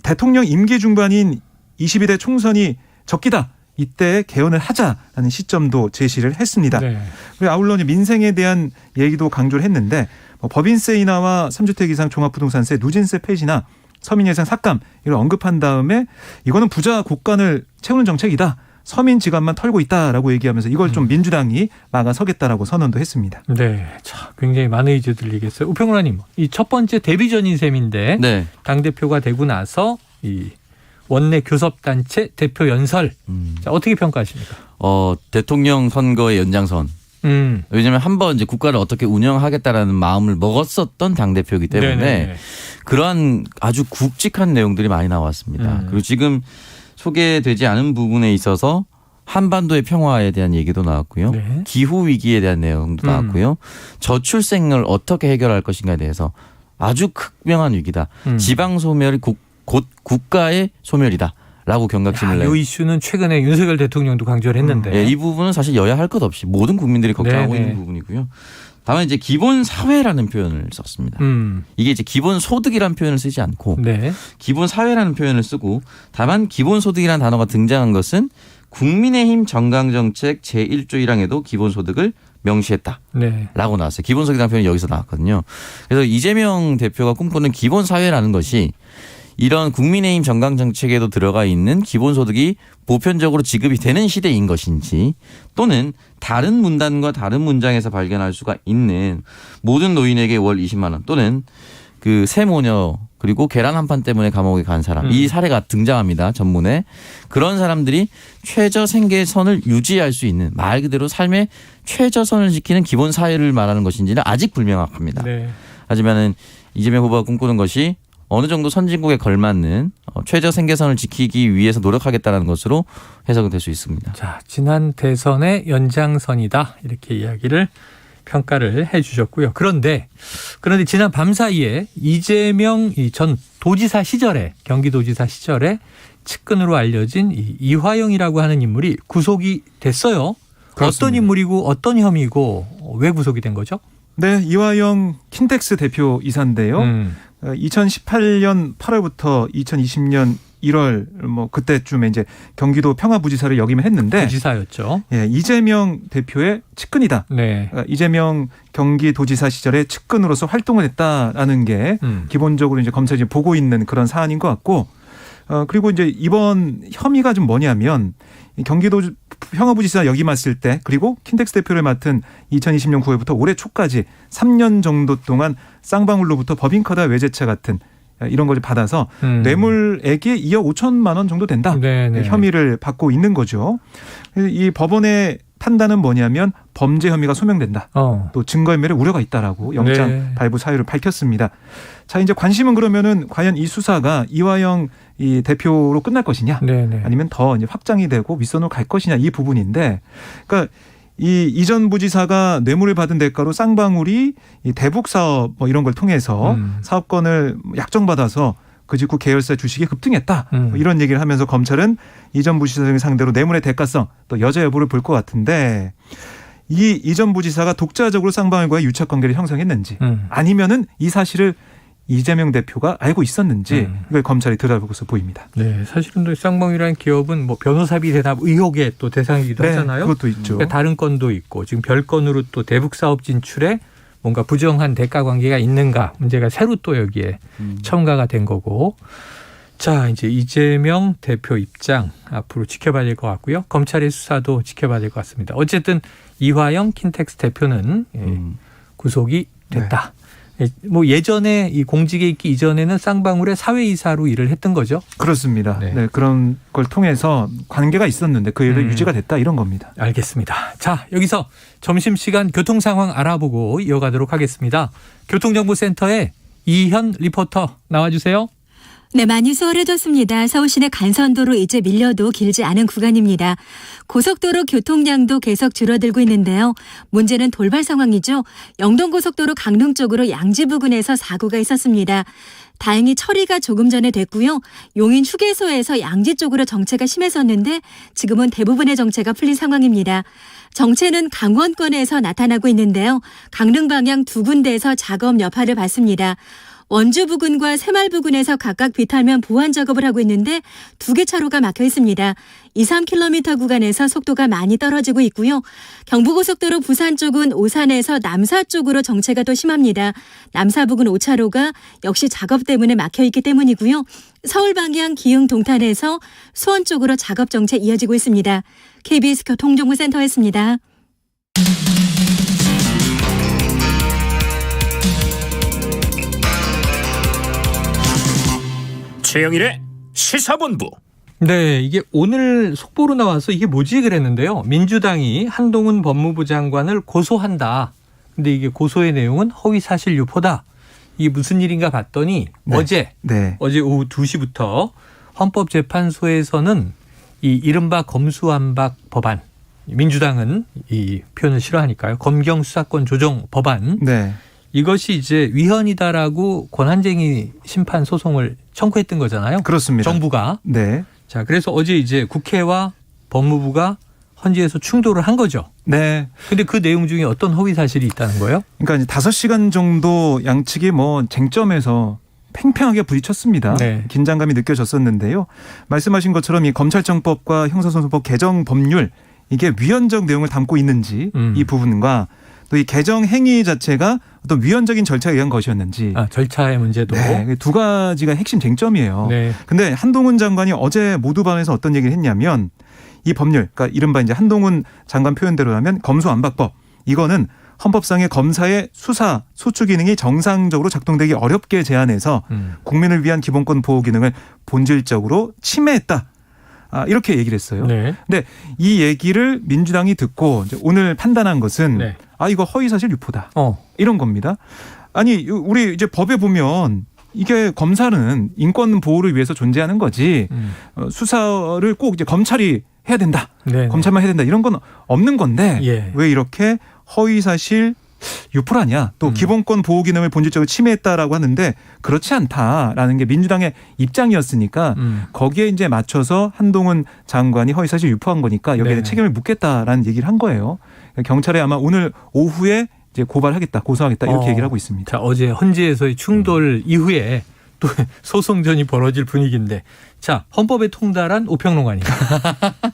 대통령 임기 중반인 22대 총선이 적기다. 이때 개헌을 하자라는 시점도 제시를 했습니다. 네. 그리고 아울러 민생에 대한 얘기도 강조를 했는데 법인세 인하와 3주택 이상 종합부동산세, 누진세 폐지나 서민 예산 삭감 이걸 언급한 다음에 이거는 부자 곳간을 채우는 정책이다. 서민 지갑만 털고 있다라고 얘기하면서 이걸 좀 민주당이 막아서겠다라고 선언도 했습니다. 네. 자, 굉장히 많은 의제 들리겠어요. 우평론가님, 이 첫 번째 데뷔전인 셈인데 네. 당대표가 되고 나서 이 원내 교섭단체 대표 연설. 자, 어떻게 평가하십니까? 대통령 선거의 연장선. 왜냐하면 한번 이제 국가를 어떻게 운영하겠다라는 마음을 먹었었던 당대표이기 때문에 네네. 그러한 아주 굵직한 내용들이 많이 나왔습니다. 그리고 지금 소개되지 않은 부분에 있어서 한반도의 평화에 대한 얘기도 나왔고요. 네. 기후 위기에 대한 내용도 나왔고요. 저출생을 어떻게 해결할 것인가에 대해서 아주 극명한 위기다. 지방 소멸이 곧 국가의 소멸이다. 라고 경각심을 내요. 이 이슈는 최근에 윤석열 대통령도 강조를 했는데. 네, 이 부분은 사실 여야 할 것 없이 모든 국민들이 걱정하고 네네. 있는 부분이고요. 다만 이제 기본 사회라는 표현을 썼습니다. 이게 이제 기본 소득이라는 표현을 쓰지 않고 네. 기본 사회라는 표현을 쓰고 다만 기본 소득이라는 단어가 등장한 것은 국민의힘 정강정책 제1조 1항에도 기본 소득을 명시했다. 네. 라고 나왔어요. 기본 소득이라는 표현이 여기서 나왔거든요. 그래서 이재명 대표가 꿈꾸는 기본 사회라는 것이 이런 국민의힘 정강정책에도 들어가 있는 기본소득이 보편적으로 지급이 되는 시대인 것인지 또는 다른 문단과 다른 문장에서 발견할 수가 있는 모든 노인에게 월 20만 원 또는 그 세모녀 그리고 계란 한 판 때문에 감옥에 간 사람 이 사례가 등장합니다. 전문에. 그런 사람들이 최저생계선을 유지할 수 있는 말 그대로 삶의 최저선을 지키는 기본 사회를 말하는 것인지는 아직 불명확합니다. 네. 하지만은 이재명 후보가 꿈꾸는 것이 어느 정도 선진국에 걸맞는 최저 생계선을 지키기 위해서 노력하겠다는 것으로 해석이 될 수 있습니다. 자, 지난 대선의 연장선이다. 이렇게 이야기를 평가를 해 주셨고요. 그런데 지난 밤 사이에 이재명 전 도지사 시절에 경기도지사 시절에 측근으로 알려진 이화영이라고 하는 인물이 구속이 됐어요. 그렇습니다. 어떤 인물이고 어떤 혐의고 왜 구속이 된 거죠? 네, 이화영 킨텍스 대표 이사인데요. 2018년 8월부터 2020년 1월 뭐 그때쯤에 이제 경기도 평화부지사를 역임을 했는데 부지사였죠. 예, 이재명 대표의 측근이다. 네. 그러니까 이재명 경기도지사 시절에 측근으로서 활동을 했다라는 게 기본적으로 이제 검찰이 지금 보고 있는 그런 사안인 것 같고, 그리고 이제 이번 혐의가 좀 뭐냐면 경기도 평화부지사 역임했을 때 그리고 킨텍스 대표를 맡은 2020년 9월부터 올해 초까지 3년 정도 동안 쌍방울로부터 법인카드 외제차 같은 이런 걸 받아서 뇌물액이 2억 5천만 원 정도 된다. 네네. 혐의를 받고 있는 거죠. 이 법원의 판단은 뭐냐면 범죄 혐의가 소명된다. 또 증거인멸에 우려가 있다라고 영장 네. 발부 사유를 밝혔습니다. 자, 이제 관심은 그러면은 과연 이 수사가 이화영 이 대표로 끝날 것이냐, 네네. 아니면 더 이제 확장이 되고 윗선으로 갈 것이냐 이 부분인데, 그러니까 이 이전 부지사가 뇌물을 받은 대가로 쌍방울이 이 대북 사업 뭐 이런 걸 통해서 사업권을 약정받아서 그 직후 계열사 주식이 급등했다. 뭐 이런 얘기를 하면서 검찰은 이전 부지사를 상대로 뇌물의 대가성 또 여자 여부를 볼 것 같은데, 이 이전 부지사가 독자적으로 쌍방울과의 유착 관계를 형성했는지 아니면은 이 사실을 이재명 대표가 알고 있었는지 이걸 검찰이 들여다보고서 보입니다. 네, 사실은 또 쌍방울이라는 기업은 뭐 변호사비 대납 의혹의 또 대상이기도 하잖아요. 그것도 있죠. 그러니까 다른 건도 있고 지금 별건으로 또 대북 사업 진출에 뭔가 부정한 대가 관계가 있는가 문제가 새로 또 여기에 첨가가 된 거고. 자, 이제 이재명 대표 입장 앞으로 지켜봐야 될 것 같고요. 검찰의 수사도 지켜봐야 될 것 같습니다. 어쨌든 이화영 킨텍스 대표는 구속이 됐다. 뭐 예전에 이 공직에 있기 이전에는 쌍방울의 사회이사로 일을 했던 거죠. 그렇습니다. 네. 네, 그런 걸 통해서 관계가 있었는데 그 일도 유지가 됐다 이런 겁니다. 알겠습니다. 자, 여기서 점심시간 교통 상황 알아보고 이어가도록 하겠습니다. 교통정보센터에 이현 리포터 나와주세요. 네, 많이 수월해졌습니다. 서울 시내 간선도로 이제 밀려도 길지 않은 구간입니다. 고속도로 교통량도 계속 줄어들고 있는데요. 문제는 돌발 상황이죠. 영동고속도로 강릉 쪽으로 양지 부근에서 사고가 있었습니다. 다행히 처리가 조금 전에 됐고요. 용인 휴게소에서 양지 쪽으로 정체가 심했었는데 지금은 대부분의 정체가 풀린 상황입니다. 정체는 강원권에서 나타나고 있는데요. 강릉 방향 두 군데에서 작업 여파를 받습니다. 원주 부근과 새마을 부근에서 각각 비탈면 보완 작업을 하고 있는데 두 개 차로가 막혀 있습니다. 2, 3km 구간에서 속도가 많이 떨어지고 있고요. 경부고속도로 부산 쪽은 오산에서 남사 쪽으로 정체가 더 심합니다. 남사 부근 5차로가 역시 작업 때문에 막혀 있기 때문이고요. 서울 방향 기흥 동탄에서 수원 쪽으로 작업 정체 이어지고 있습니다. KBS 교통정보센터였습니다. 최영일의 시사본부. 네, 이게 오늘 속보로 나와서 이게 뭐지 그랬는데요. 민주당이 한동훈 법무부 장관을 고소한다. 근데 이게 고소의 내용은 허위사실 유포다. 이게 무슨 일인가 봤더니 어제 오후 2시부터 헌법재판소에서는 이 이른바 검수완박 법안, 민주당은 이 표현을 싫어하니까요. 검경수사권 조정 법안. 네. 이것이 이제 위헌이다라고 권한쟁의 심판 소송을 청구했던 거잖아요. 그렇습니다. 정부가. 네. 자, 그래서 어제 이제 국회와 법무부가 헌재에서 충돌을 한 거죠. 네. 근데 그 내용 중에 어떤 허위 사실이 있다는 거예요? 그러니까 이제 5시간 정도 양측이 뭐 쟁점에서 팽팽하게 부딪혔습니다. 네. 긴장감이 느껴졌었는데요. 말씀하신 것처럼 이 검찰청법과 형사소송법 개정 법률 이게 위헌적 내용을 담고 있는지 이 부분과 또 이 개정 행위 자체가 어떤 위헌적인 절차에 의한 것이었는지. 절차의 문제도. 네, 두 가지가 핵심 쟁점이에요. 네. 근데 한동훈 장관이 어제 모두반에서 어떤 얘기를 했냐면 이 법률, 그러니까 이른바 이제 한동훈 장관 표현대로라면 검수완박법, 이거는 헌법상의 검사의 수사, 소추 기능이 정상적으로 작동되기 어렵게 제한해서 국민을 위한 기본권 보호 기능을 본질적으로 침해했다. 이렇게 얘기를 했어요. 네. 근데 이 얘기를 민주당이 듣고 이제 오늘 판단한 것은 네. 이거 허위사실 유포다. 이런 겁니다. 아니 우리 이제 법에 보면 이게 검사는 인권 보호를 위해서 존재하는 거지 수사를 꼭 이제 검찰이 해야 된다. 네네. 검찰만 해야 된다. 이런 건 없는 건데 예. 왜 이렇게 허위사실 유포라냐. 또 기본권 보호 기능을 본질적으로 침해했다라고 하는데 그렇지 않다라는 게 민주당의 입장이었으니까 거기에 이제 맞춰서 한동훈 장관이 허위사실 유포한 거니까 여기에 네네. 책임을 묻겠다라는 얘기를 한 거예요. 경찰에 아마 오늘 오후에 이제 고발하겠다, 고소하겠다 이렇게 얘기를 하고 있습니다. 자, 어제 헌재에서의 충돌 이후에 또 소송전이 벌어질 분위기인데 자 헌법에 통달한 오평론가님.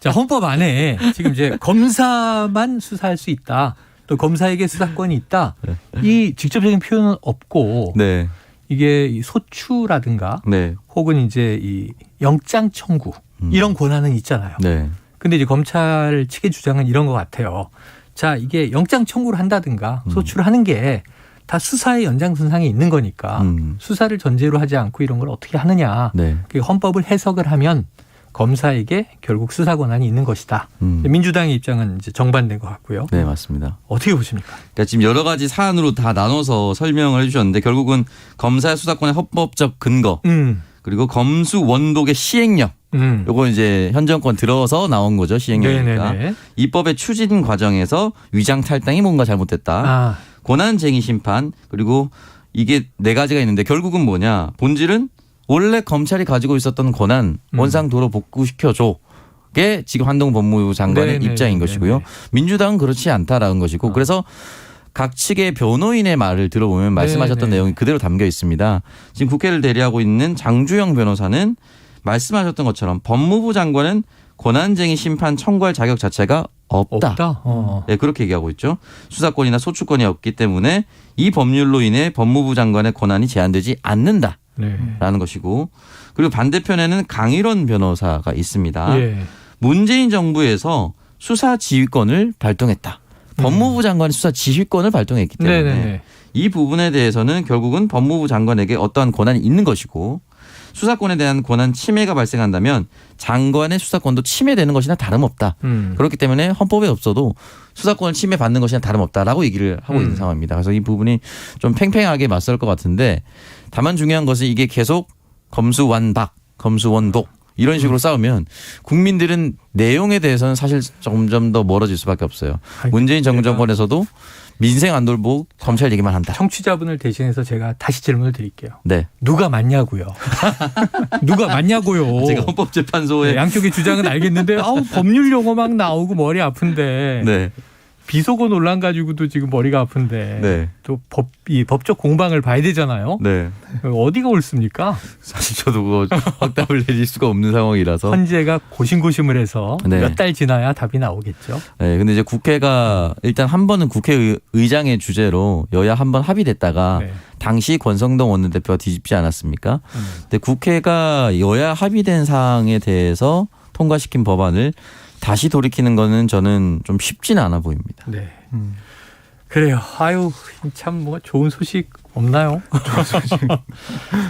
자 헌법 안에 지금 이제 검사만 수사할 수 있다. 또 검사에게 수사권이 있다. 이 직접적인 표현은 없고 네. 이게 이 소추라든가 네. 혹은 이제 이 영장 청구 이런 권한은 있잖아요. 네. 근데 이제 검찰 측의 주장은 이런 것 같아요. 자, 이게 영장 청구를 한다든가 소추를 하는 게 다 수사의 연장선상에 있는 거니까 수사를 전제로 하지 않고 이런 걸 어떻게 하느냐. 네. 그 헌법을 해석을 하면 검사에게 결국 수사 권한이 있는 것이다. 민주당의 입장은 이제 정반대인 것 같고요. 네, 맞습니다. 어떻게 보십니까? 그러니까 지금 여러 가지 사안으로 다 나눠서 설명을 해주셨는데 결국은 검사의 수사권의 헌법적 근거 그리고 검수 원독의 시행령 요거 이제 현 정권 들어서 나온 거죠. 시행령이니까. 네네네. 입법의 추진 과정에서 위장 탈당이 뭔가 잘못됐다. 아, 권한쟁의 심판 그리고 이게 네 가지가 있는데 결국은 뭐냐. 본질은 원래 검찰이 가지고 있었던 권한 원상도로 복구시켜줘게 지금 한동훈 법무부 장관의 네네네. 입장인 것이고요. 민주당은 그렇지 않다라는 것이고 그래서 각 측의 변호인의 말을 들어보면 말씀하셨던 네네. 내용이 그대로 담겨 있습니다. 지금 국회를 대리하고 있는 장주영 변호사는 말씀하셨던 것처럼 법무부 장관은 권한쟁의 심판 청구할 자격 자체가 없다. 없다. 네, 그렇게 얘기하고 있죠. 수사권이나 소추권이 없기 때문에 이 법률로 인해 법무부 장관의 권한이 제한되지 않는다라는 네. 것이고 그리고 반대편에는 강일원 변호사가 있습니다. 예. 문재인 정부에서 수사 지휘권을 발동했다. 법무부 장관이 수사 지휘권을 발동했기 때문에 네네네. 이 부분에 대해서는 결국은 법무부 장관에게 어떠한 권한이 있는 것이고 수사권에 대한 권한 침해가 발생한다면 장관의 수사권도 침해되는 것이나 다름없다. 그렇기 때문에 헌법에 없어도 수사권을 침해받는 것이나 다름없다라고 얘기를 하고 있는 상황입니다. 그래서 이 부분이 좀 팽팽하게 맞설 것 같은데 다만 중요한 것은 이게 계속 검수완박, 검수원독 이런 식으로 싸우면 국민들은 내용에 대해서는 사실 점점 더 멀어질 수밖에 없어요. 문재인 정권에서도 민생 안 돌보고 검찰 얘기만 한다. 청취자분을 대신해서 제가 다시 질문을 드릴게요. 네. 누가 맞냐고요? 누가 맞냐고요? 제가 헌법재판소에 네, 양쪽의 주장은 알겠는데 아우 법률 용어 막 나오고 머리 아픈데 네. 비속어 논란 가지고도 지금 머리가 아픈데 네. 또 이 법적 공방을 봐야 되잖아요. 네. 어디가 옳습니까? 사실 저도 그거 확답을 내릴 수가 없는 상황이라서. 헌재가 고심고심을 해서 네. 몇 달 지나야 답이 나오겠죠. 네. 근데 이제 국회가 일단 한 번은 국회의장의 주제로 여야 한 번 합의됐다가 네. 당시 권성동 원내대표가 뒤집지 않았습니까? 근데 국회가 여야 합의된 사항에 대해서 통과시킨 법안을 다시 돌이키는 거는 저는 좀 쉽지는 않아 보입니다. 네. 그래요. 아유, 참 뭐 좋은 소식 없나요?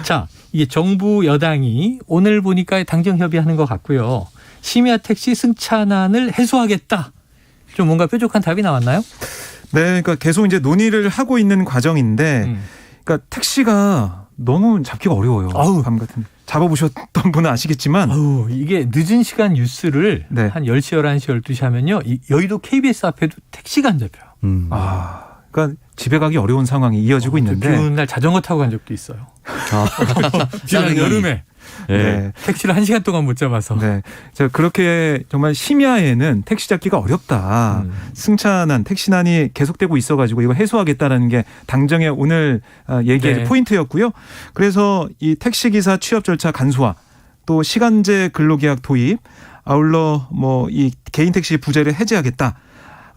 자, 이게 정부 여당이 오늘 보니까 당정 협의하는 것 같고요. 심야 택시 승차난을 해소하겠다. 좀 뭔가 뾰족한 답이 나왔나요? 네, 그러니까 계속 이제 논의를 하고 있는 과정인데, 그러니까 택시가 너무 잡기가 어려워요. 아우. 밤 같은. 잡아보셨던 분은 아시겠지만, 아우, 이게 늦은 시간 뉴스를 네. 한 10시, 11시, 12시 하면요. 이 여의도 KBS 앞에도 택시가 안 잡혀요. 그러니까 집에 가기 어려운 상황이 이어지고 비 있는데, 오는 날 자전거 타고 간 적도 있어요. 지난 짜증이. 여름에 네. 택시를 1시간 동안 못 잡아서. 네. 제가 그렇게 정말 심야에는 택시 잡기가 어렵다. 승차난, 택시난이 계속되고 있어가지고 이거 해소하겠다라는 게 당정의 오늘 얘기의 네. 포인트였고요. 그래서 이 택시기사 취업 절차 간소화, 또 시간제 근로계약 도입, 아울러 뭐 이 개인 택시 부재를 해제하겠다.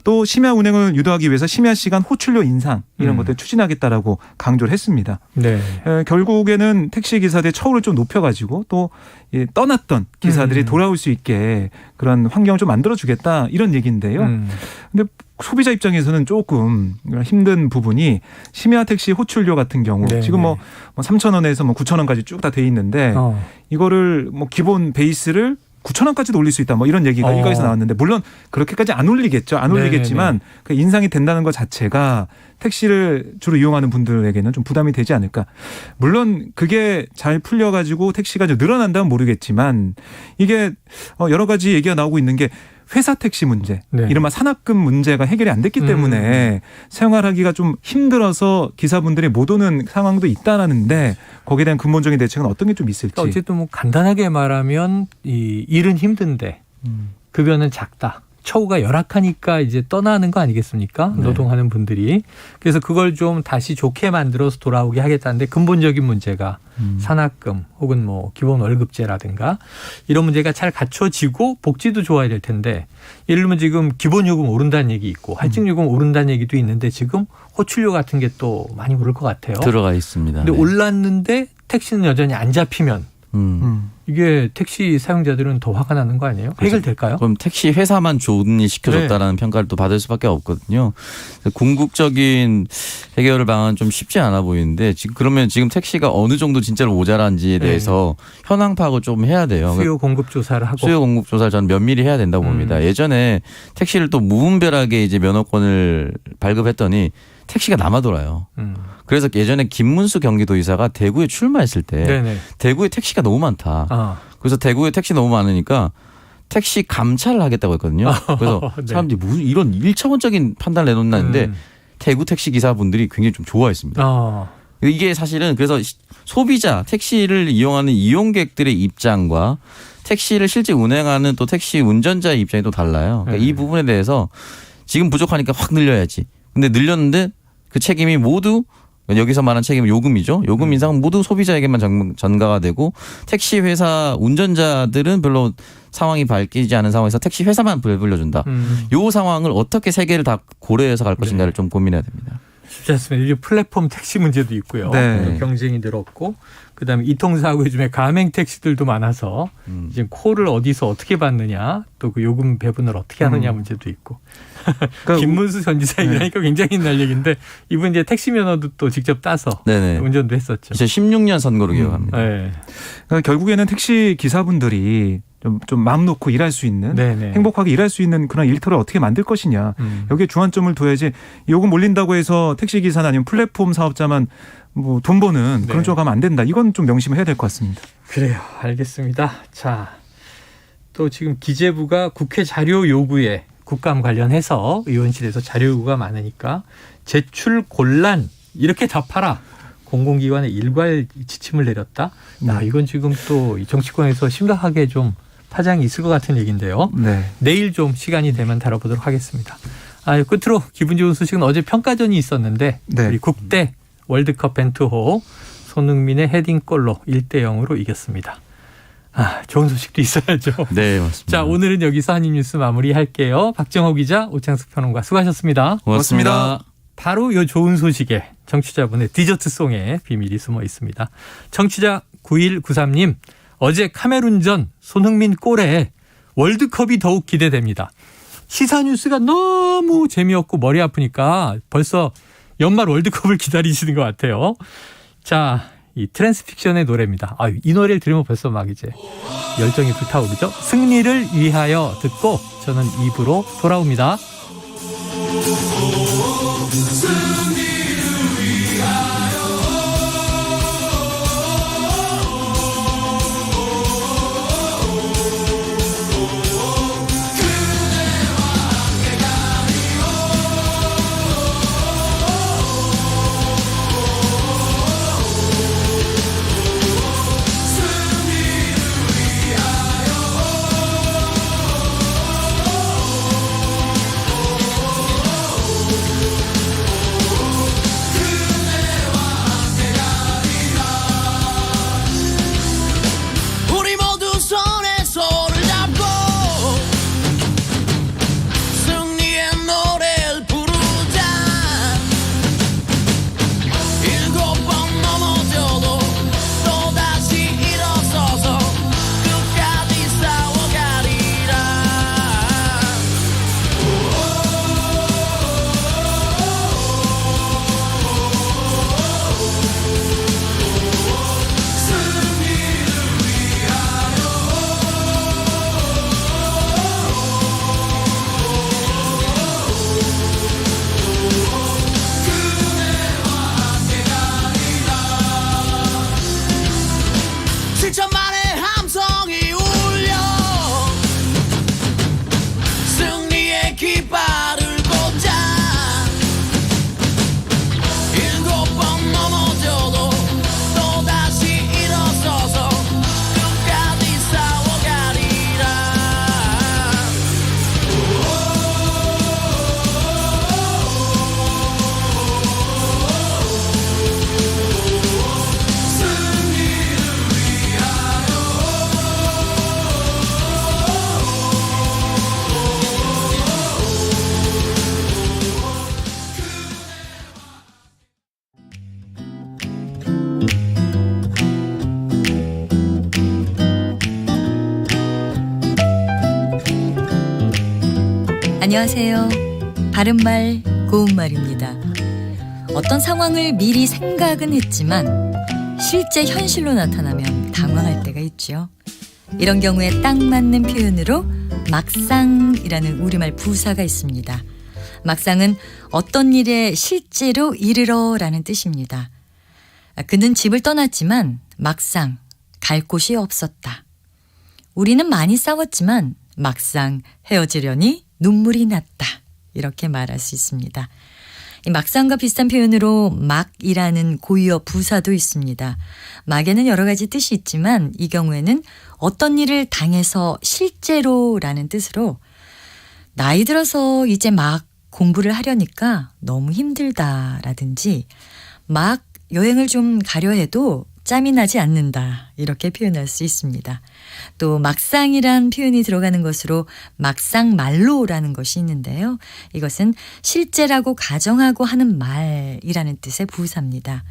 또 심야 운행을 유도하기 위해서 심야 시간 호출료 인상 이런 것들 추진하겠다라고 강조를 했습니다. 네. 결국에는 택시 기사들의 처우를 좀 높여가지고 또 떠났던 기사들이 돌아올 수 있게 그런 환경을 좀 만들어주겠다 이런 얘기인데요. 근데 소비자 입장에서는 조금 힘든 부분이 심야 택시 호출료 같은 경우 네, 지금 네. 3,000원에서 9,000원까지 쭉 다 돼 있는데 이거를 기본 베이스를 9,000원까지도 올릴 수 있다. 이런 얘기가 일각에서 나왔는데 물론 그렇게까지 안 올리겠죠. 안 올리겠지만 그 인상이 된다는 것 자체가 택시를 주로 이용하는 분들에게는 좀 부담이 되지 않을까. 물론 그게 잘 풀려가지고 택시가 좀 늘어난다면 모르겠지만 이게 여러 가지 얘기가 나오고 있는 게 회사 택시 문제, 네. 이른바 산학금 문제가 해결이 안 됐기 때문에 생활하기가 좀 힘들어서 기사분들이 못 오는 상황도 있다라는데 거기에 대한 근본적인 대책은 어떤 게 좀 있을지. 어쨌든 뭐 간단하게 말하면 이 일은 힘든데 급여는 작다. 처우가 열악하니까 이제 떠나는 거 아니겠습니까? 네. 노동하는 분들이. 그래서 그걸 좀 다시 좋게 만들어서 돌아오게 하겠다는데 근본적인 문제가 산학금 혹은 뭐 기본 월급제라든가 이런 문제가 잘 갖춰지고 복지도 좋아야 될 텐데 예를 들면 지금 기본 요금 오른다는 얘기 있고 할증 요금 오른다는 얘기도 있는데 지금 호출료 같은 게 또 많이 오를 것 같아요. 들어가 있습니다. 근데 네. 올랐는데 택시는 여전히 안 잡히면 이게 택시 사용자들은 더 화가 나는 거 아니에요? 해결될까요? 그럼 택시 회사만 좋은 일 시켜줬다라는 평가를 또 받을 수밖에 없거든요. 궁극적인 해결 방안은 좀 쉽지 않아 보이는데 그러면 지금 택시가 어느 정도 진짜로 모자란지에 대해서 현황 파악을 좀 해야 돼요. 수요 공급 조사를 하고 수요 공급 조사를 저는 면밀히 해야 된다고 봅니다. 예전에 택시를 또 무분별하게 이제 면허권을 발급했더니 택시가 남아 돌아요. 그래서 예전에 김문수 경기도지사가 대구에 출마했을 때 네네. 대구에 택시가 너무 많다. 그래서 대구에 택시 너무 많으니까 택시 감찰을 하겠다고 했거든요. 그래서 네. 사람들이 무슨 이런 1차원적인 판단을 내놓는다는데 대구 택시 기사분들이 굉장히 좀 좋아했습니다. 이게 사실은 그래서 소비자 택시를 이용하는 이용객들의 입장과 택시를 실제 운행하는 또 택시 운전자의 입장이 또 달라요. 그러니까 이 부분에 대해서 지금 부족하니까 확 늘려야지. 근데 늘렸는데 그 책임이 모두 여기서 말한 책임은 요금이죠. 요금 인상은 모두 소비자에게만 전가가 되고 택시 회사 운전자들은 별로 상황이 밝히지 않은 상황에서 택시 회사만 불려준다. 이 상황을 어떻게 세 개를 다 고려해서 갈 것인가를 좀 고민해야 됩니다. 쉽지 않습니다. 이게 플랫폼 택시 문제도 있고요. 네. 경쟁이 늘었고 그다음에 이통사고 요즘에 가맹 택시들도 많아서 이제 콜을 어디서 어떻게 받느냐 또 그 요금 배분을 어떻게 하느냐 문제도 있고 그러니까 김문수 전 지사 얘기하니까 굉장히 옛날 얘기인데 이분 이제 택시 면허도 또 직접 따서 네네. 운전도 했었죠. 2016년 선거로 기억합니다. 네. 그러니까 결국에는 택시 기사분들이 좀 마음 놓고 일할 수 있는 네네. 행복하게 일할 수 있는 그런 일터를 어떻게 만들 것이냐. 여기에 주안점을 둬야지 요금 올린다고 해서 택시 기사나 아니면 플랫폼 사업자만 뭐 돈 버는 그런 네. 쪽으로 가면 안 된다. 이건 좀 명심을 해야 될 것 같습니다. 그래요. 알겠습니다. 자, 또 지금 기재부가 국회 자료 요구에 국감 관련해서 의원실에서 자료 요구가 많으니까 제출 곤란 이렇게 답하라. 공공기관의 일괄 지침을 내렸다. 야, 이건 지금 또 이 정치권에서 심각하게 좀 파장이 있을 것 같은 얘기인데요. 네. 내일 좀 시간이 되면 다뤄보도록 하겠습니다. 끝으로 기분 좋은 소식은 어제 평가전이 있었는데 네. 우리 국대 월드컵 벤투호 손흥민의 헤딩골로 1대0으로 이겼습니다. 좋은 소식도 있어야죠. 네, 맞습니다. 자, 오늘은 여기서 한입뉴스 마무리할게요. 박정호 기자, 오창숙 평론가 수고하셨습니다. 고맙습니다. 바로 이 좋은 소식에 정치자분의 디저트송에 비밀이 숨어 있습니다. 청취자 9193님, 어제 카메룬전 손흥민 골에 월드컵이 더욱 기대됩니다. 시사뉴스가 너무 재미없고 머리 아프니까 벌써 연말 월드컵을 기다리시는 것 같아요. 자, 이 트랜스픽션의 노래입니다. 이 노래를 들으면 벌써 막 이제 열정이 불타오르죠. 승리를 위하여 듣고 저는 2부로 돌아옵니다. 안녕하세요. 바른말 고운말입니다. 어떤 상황을 미리 생각은 했지만 실제 현실로 나타나면 당황할 때가 있죠. 이런 경우에 딱 맞는 표현으로 막상이라는 우리말 부사가 있습니다. 막상은 어떤 일에 실제로 이르러라는 뜻입니다. 그는 집을 떠났지만 막상 갈 곳이 없었다. 우리는 많이 싸웠지만 막상 헤어지려니 눈물이 났다. 이렇게 말할 수 있습니다. 이 막상과 비슷한 표현으로 막이라는 고유어 부사도 있습니다. 막에는 여러 가지 뜻이 있지만 이 경우에는 어떤 일을 당해서 실제로라는 뜻으로 나이 들어서 이제 막 공부를 하려니까 너무 힘들다라든지 막 여행을 좀 가려 해도 짬이 나지 않는다 이렇게 표현할 수 있습니다. 또 막상이란 표현이 들어가는 것으로 막상말로라는 것이 있는데요. 이것은 실제라고 가정하고 하는 말이라는 뜻의 부사입니다.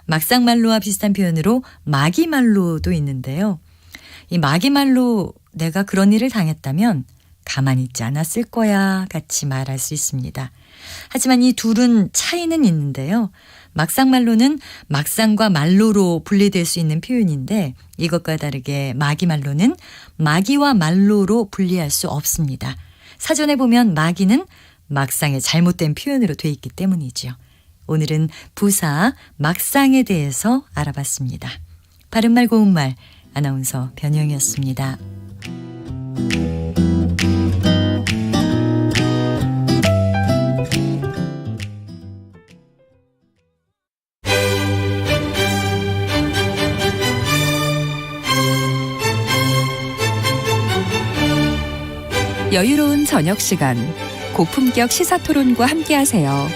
막상말로와 비슷한 표현으로 마기말로도 있는데요. 이 마기말로 내가 그런 일을 당했다면 가만히 있지 않았을 거야 같이 말할 수 있습니다. 하지만 이 둘은 차이는 있는데요. 막상말로는 막상과 말로로 분리될 수 있는 표현인데 이것과 다르게 마기말로는 마기와 말로로 분리할 수 없습니다. 사전에 보면 마기는 막상의 잘못된 표현으로 돼 있기 때문이죠. 오늘은 부사 막상에 대해서 알아봤습니다. 바른말 고운말 아나운서 변희영이었습니다. 여유로운 저녁 시간, 고품격 시사토론과 함께하세요.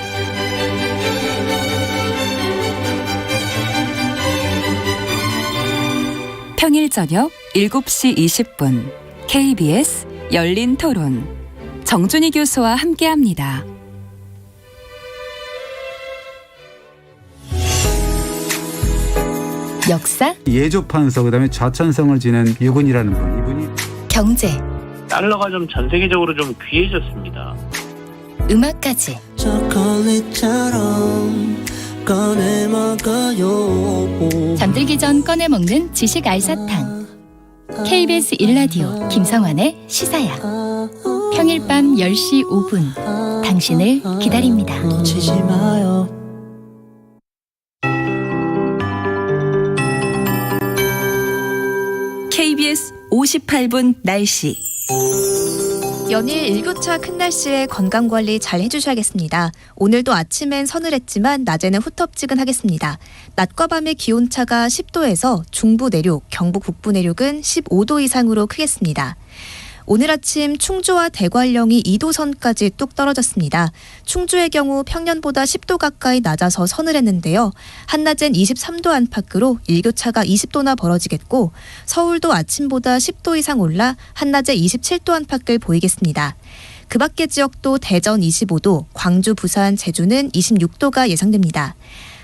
평일 저녁 7시 20분 KBS 열린 토론 정준희 교수와 함께합니다. 역사, 예조판서 그다음에 좌천성을 지낸 유근이라는 분, 이분이 경제, 달러가 좀 전 세계적으로 좀 귀해졌습니다. 음악까지 잠들기 전 꺼내 먹는 지식 알사탕. KBS 1라디오 김성환의 시사야. 평일 밤 10시 5분 당신을 기다립니다. 놓치지 마요. KBS 58분 날씨. 연일 일교차 큰 날씨에 건강관리 잘 해주셔야겠습니다. 오늘도 아침엔 서늘했지만 낮에는 후텁지근하겠습니다. 낮과 밤의 기온차가 10도에서 중부 내륙, 경북 북부 내륙은 15도 이상으로 크겠습니다. 오늘 아침 충주와 대관령이 2도 선까지 뚝 떨어졌습니다. 충주의 경우 평년보다 10도 가까이 낮아서 서늘했는데요. 한낮엔 23도 안팎으로 일교차가 20도나 벌어지겠고 서울도 아침보다 10도 이상 올라 한낮에 27도 안팎을 보이겠습니다. 그 밖의 지역도 대전 25도, 광주, 부산, 제주는 26도가 예상됩니다.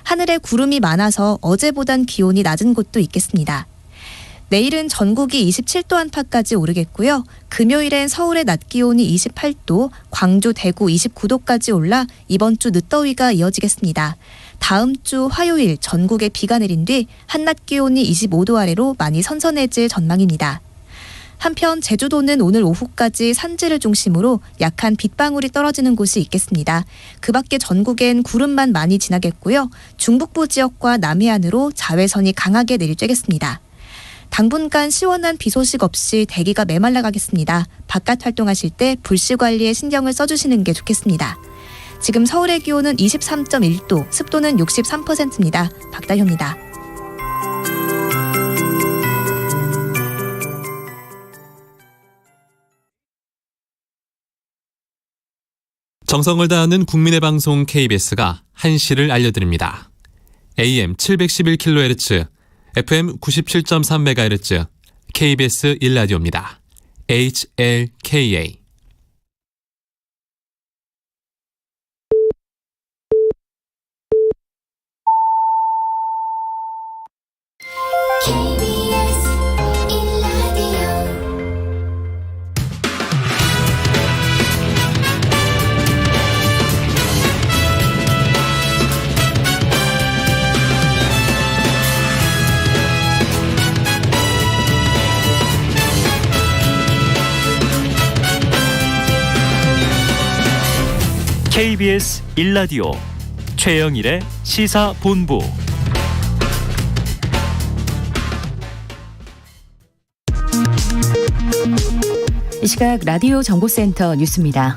하늘에 구름이 많아서 어제보단 기온이 낮은 곳도 있겠습니다. 내일은 전국이 27도 안팎까지 오르겠고요. 금요일엔 서울의 낮 기온이 28도, 광주, 대구 29도까지 올라 이번 주 늦더위가 이어지겠습니다. 다음 주 화요일 전국에 비가 내린 뒤 한낮 기온이 25도 아래로 많이 선선해질 전망입니다. 한편 제주도는 오늘 오후까지 산지를 중심으로 약한 빗방울이 떨어지는 곳이 있겠습니다. 그 밖에 전국엔 구름만 많이 지나겠고요. 중북부 지역과 남해안으로 자외선이 강하게 내리쬐겠습니다. 당분간 시원한 비 소식 없이 대기가 메말라가겠습니다. 바깥 활동하실 때 불씨 관리에 신경을 써주시는 게 좋겠습니다. 지금 서울의 기온은 23.1도, 습도는 63%입니다. 박다효입니다. 정성을 다하는 국민의 방송 KBS가 한시를 알려드립니다. AM 711kHz, FM 97.3MHz, KBS 1라디오입니다. HLKA. KBS 1라디오 최영일의 시사본부. 이 시각 라디오 정보센터 뉴스입니다.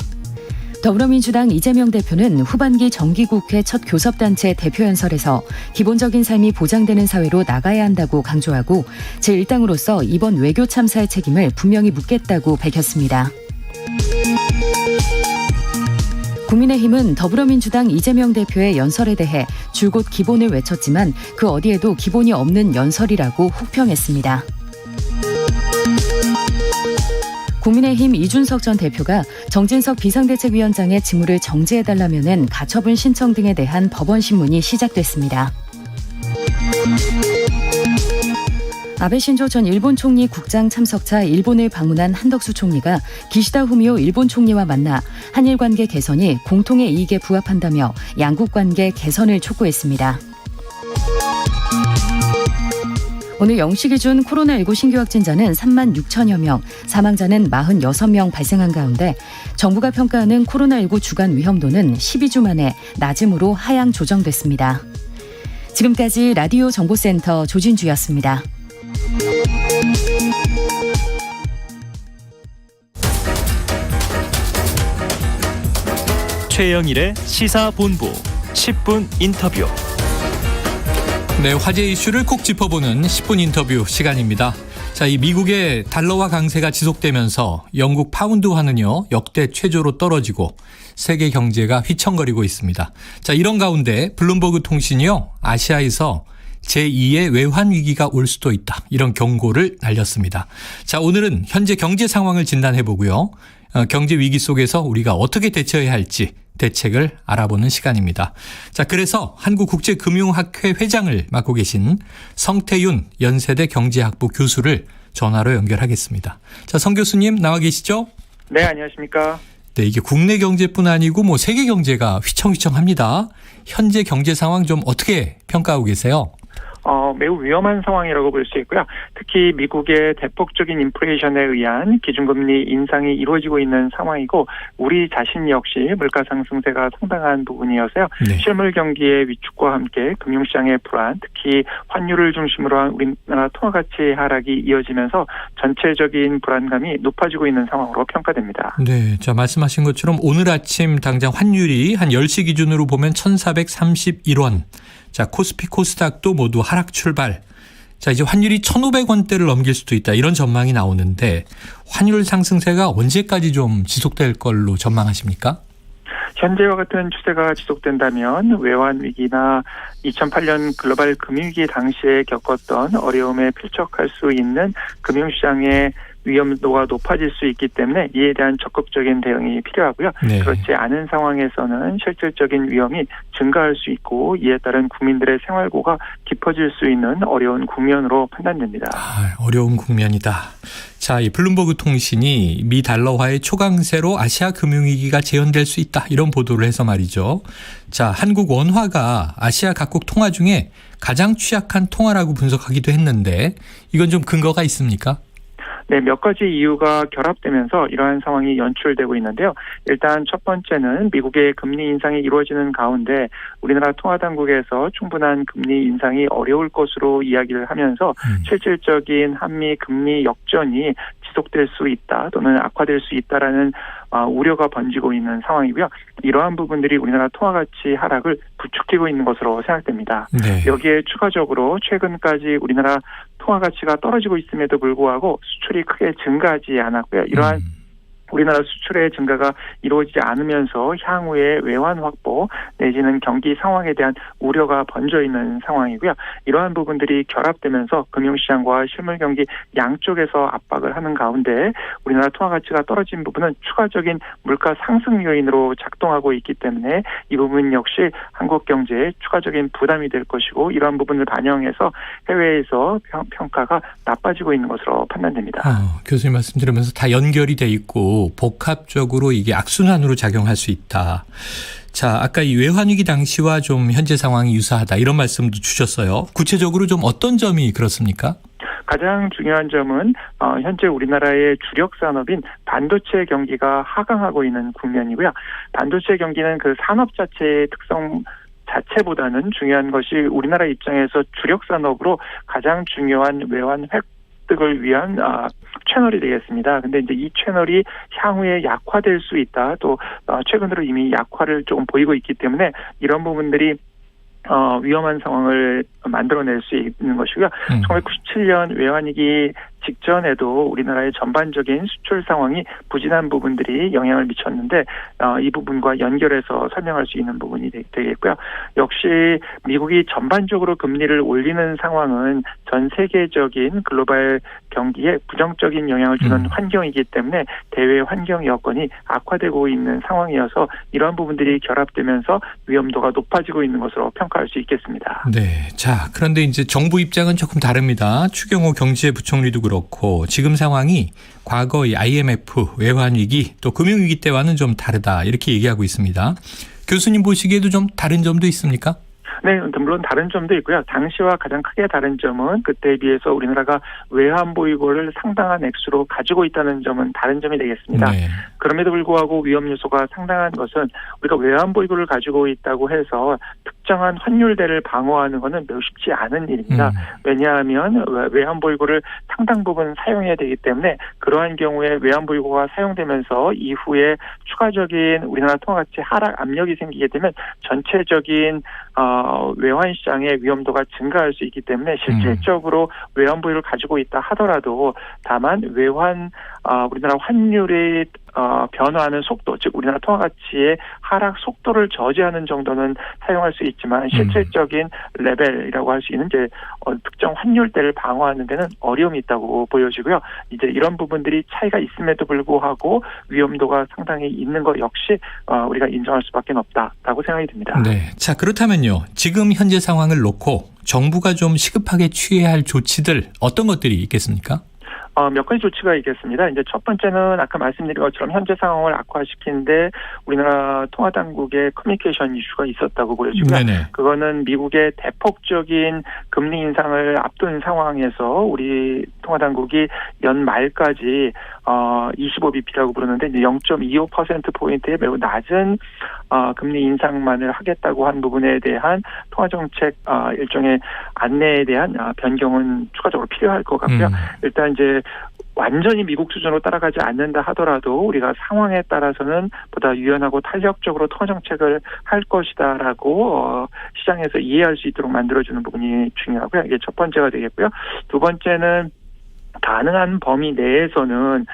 더불어민주당 이재명 대표는 후반기 정기국회 첫 교섭단체 대표연설에서 기본적인 삶이 보장되는 사회로 나가야 한다고 강조하고 제1당으로서 이번 외교 참사의 책임을 분명히 묻겠다고 밝혔습니다. 국민의힘은 더불어민주당 이재명 대표의 연설에 대해 줄곧 기본을 외쳤지만 그 어디에도 기본이 없는 연설이라고 혹평했습니다. 국민의힘 이준석 전 대표가 정진석 비상대책위원장의 직무를 정지해달라면은 가처분 신청 등에 대한 법원 심문이 시작됐습니다. 아베 신조 전 일본 총리 국장 참석차 일본을 방문한 한덕수 총리가 기시다 후미오 일본 총리와 만나 한일 관계 개선이 공통의 이익에 부합한다며 양국 관계 개선을 촉구했습니다. 오늘 0시 기준 코로나19 신규 확진자는 3만 6천여 명, 사망자는 46명 발생한 가운데 정부가 평가하는 코로나19 주간 위험도는 12주 만에 낮음으로 하향 조정됐습니다. 지금까지 라디오 정보센터 조진주였습니다. 최영일의 시사본부 10분 인터뷰. 네, 화제 이슈를 콕 짚어보는 10분 인터뷰 시간입니다. 자, 이 미국의 달러화 강세가 지속되면서 영국 파운드화는요 역대 최저로 떨어지고 세계 경제가 휘청거리고 있습니다. 자, 이런 가운데 블룸버그 통신이요 아시아에서 제2의 외환 위기가 올 수도 있다, 이런 경고를 날렸습니다. 자, 오늘은 현재 경제 상황을 진단해 보고요. 경제 위기 속에서 우리가 어떻게 대처해야 할지 대책을 알아보는 시간입니다. 자, 그래서 한국국제금융학회 회장을 맡고 계신 성태윤 연세대 경제학부 교수를 전화로 연결하겠습니다. 자, 성 교수님 나와 계시죠? 네, 안녕하십니까? 네, 이게 국내 경제뿐 아니고 뭐 세계 경제가 휘청휘청합니다. 현재 경제 상황 좀 어떻게 평가하고 계세요? 매우 위험한 상황이라고 볼 수 있고요. 특히 미국의 대폭적인 인플레이션에 의한 기준금리 인상이 이루어지고 있는 상황이고 우리 자신 역시 물가 상승세가 상당한 부분이어서요. 네. 실물 경기의 위축과 함께 금융시장의 불안, 특히 환율을 중심으로 한 우리나라 통화가치 하락이 이어지면서 전체적인 불안감이 높아지고 있는 상황으로 평가됩니다. 네, 자, 말씀하신 것처럼 오늘 아침 당장 환율이 한 10시 기준으로 보면 1,431원. 자, 코스피 코스닥도 모두 하락 출발. 자, 이제 환율이 1,500원대를 넘길 수도 있다, 이런 전망이 나오는데 환율 상승세가 언제까지 좀 지속될 걸로 전망하십니까? 현재와 같은 추세가 지속된다면 외환 위기나 2008년 글로벌 금융위기 당시에 겪었던 어려움에 필적할 수 있는 금융시장의 위험도가 높아질 수 있기 때문에 이에 대한 적극적인 대응이 필요하고요. 네. 그렇지 않은 상황에서는 실질적인 위험이 증가할 수 있고 이에 따른 국민들의 생활고가 깊어질 수 있는 어려운 국면으로 판단됩니다. 어려운 국면이다. 자, 이 블룸버그 통신이 미 달러화의 초강세로 아시아 금융위기가 재현될 수 있다, 이런 보도를 해서 말이죠. 자, 한국 원화가 아시아 각국 통화 중에 가장 취약한 통화라고 분석하기도 했는데 이건 좀 근거가 있습니까? 네, 몇 가지 이유가 결합되면서 이러한 상황이 연출되고 있는데요. 일단 첫 번째는 미국의 금리 인상이 이루어지는 가운데 우리나라 통화당국에서 충분한 금리 인상이 어려울 것으로 이야기를 하면서 실질적인 한미 금리 역전이 지속될 수 있다 또는 악화될 수 있다라는 우려가 번지고 있는 상황이고요. 이러한 부분들이 우리나라 통화가치 하락을 부추기고 있는 것으로 생각됩니다. 네. 여기에 추가적으로 최근까지 우리나라 통화가치가 떨어지고 있음에도 불구하고 수출이 크게 증가하지 않았고요. 이러한 우리나라 수출의 증가가 이루어지지 않으면서 향후에 외환 확보 내지는 경기 상황에 대한 우려가 번져 있는 상황이고요. 이러한 부분들이 결합되면서 금융시장과 실물 경기 양쪽에서 압박을 하는 가운데 우리나라 통화 가치가 떨어진 부분은 추가적인 물가 상승 요인으로 작동하고 있기 때문에 이 부분 역시 한국 경제에 추가적인 부담이 될 것이고 이러한 부분을 반영해서 해외에서 평가가 나빠지고 있는 것으로 판단됩니다. 교수님 말씀 들으면서 다 연결이 돼 있고 복합적으로 이게 악순환으로 작용할 수 있다. 자, 아까 이 외환위기 당시와 좀 현재 상황이 유사하다, 이런 말씀도 주셨어요. 구체적으로 좀 어떤 점이 그렇습니까? 가장 중요한 점은 현재 우리나라의 주력 산업인 반도체 경기가 하강하고 있는 국면이고요. 반도체 경기는 그 산업 자체의 특성 자체보다는 중요한 것이 우리나라 입장에서 주력 산업으로 가장 중요한 외환 획득을 위한 채널이 되겠습니다. 근데 이제 이 채널이 향후에 약화될 수 있다. 또 최근으로 이미 약화를 조금 보이고 있기 때문에 이런 부분들이 위험한 상황을 만들어낼 수 있는 것이고요. 1997년 외환위기 직전에도 우리나라의 전반적인 수출 상황이 부진한 부분들이 영향을 미쳤는데 이 부분과 연결해서 설명할 수 있는 부분이 되겠고요. 역시 미국이 전반적으로 금리를 올리는 상황은 전 세계적인 글로벌 경기에 부정적인 영향을 주는 환경이기 때문에 대외 환경 여건이 악화되고 있는 상황이어서 이러한 부분들이 결합되면서 위험도가 높아지고 있는 것으로 평가할 수 있겠습니다. 네. 자, 그런데 이제 정부 입장은 조금 다릅니다. 추경호 경제부총리도 그렇고 지금 상황이 과거의 IMF 외환위기 또 금융위기 때와는 좀 다르다 이렇게 얘기하고 있습니다. 교수님 보시기에도 좀 다른 점도 있습니까? 네, 물론 다른 점도 있고요. 당시와 가장 크게 다른 점은 그때에 비해서 우리나라가 외환보유고를 상당한 액수로 가지고 있다는 점은 다른 점이 되겠습니다. 네. 그럼에도 불구하고 위험 요소가 상당한 것은 우리가 외환보유고를 가지고 있다고 해서 특정한 환율대를 방어하는 것은 매우 쉽지 않은 일입니다. 왜냐하면 외환보유고를 상당 부분 사용해야 되기 때문에 그러한 경우에 외환보유고가 사용되면서 이후에 추가적인 우리나라 통화가치 하락 압력이 생기게 되면 전체적인 외환시장의 위험도가 증가할 수 있기 때문에 실질적으로 외환보유를 가지고 있다 하더라도 다만 우리나라 환율이 변화하는 속도, 즉 우리나라 통화가치의 하락 속도를 저지하는 정도는 사용할 수 있지만 실질적인 레벨이라고 할 수 있는 이제 특정 환율대를 방어하는 데는 어려움이 있다고 보여지고요. 이제 이런 부분들이 차이가 있음에도 불구하고 위험도가 상당히 있는 것 역시 우리가 인정할 수밖에 없다라고 생각이 듭니다. 네, 자 그렇다면요. 지금 현재 상황을 놓고 정부가 좀 시급하게 취해야 할 조치들 어떤 것들이 있겠습니까? 몇 가지 조치가 있겠습니다. 이제 첫 번째는 아까 말씀드린 것처럼 현재 상황을 악화시키는데 우리나라 통화당국의 커뮤니케이션 이슈가 있었다고 보여지고요. 네네. 그거는 미국의 대폭적인 금리 인상을 앞둔 상황에서 우리 통화당국이 연말까지 25bp라고 부르는데 이제 0.25%포인트의 매우 낮은 금리 인상만을 하겠다고 한 부분에 대한 통화정책 일종의 안내에 대한 변경은 추가적으로 필요할 것 같고요. 일단 이제 완전히 미국 수준으로 따라가지 않는다 하더라도 우리가 상황에 따라서는 보다 유연하고 탄력적으로 통화정책을 할 것이다라고 시장에서 이해할 수 있도록 만들어주는 부분이 중요하고요. 이게 첫 번째가 되겠고요. 두 번째는 가능한 범위 내에서는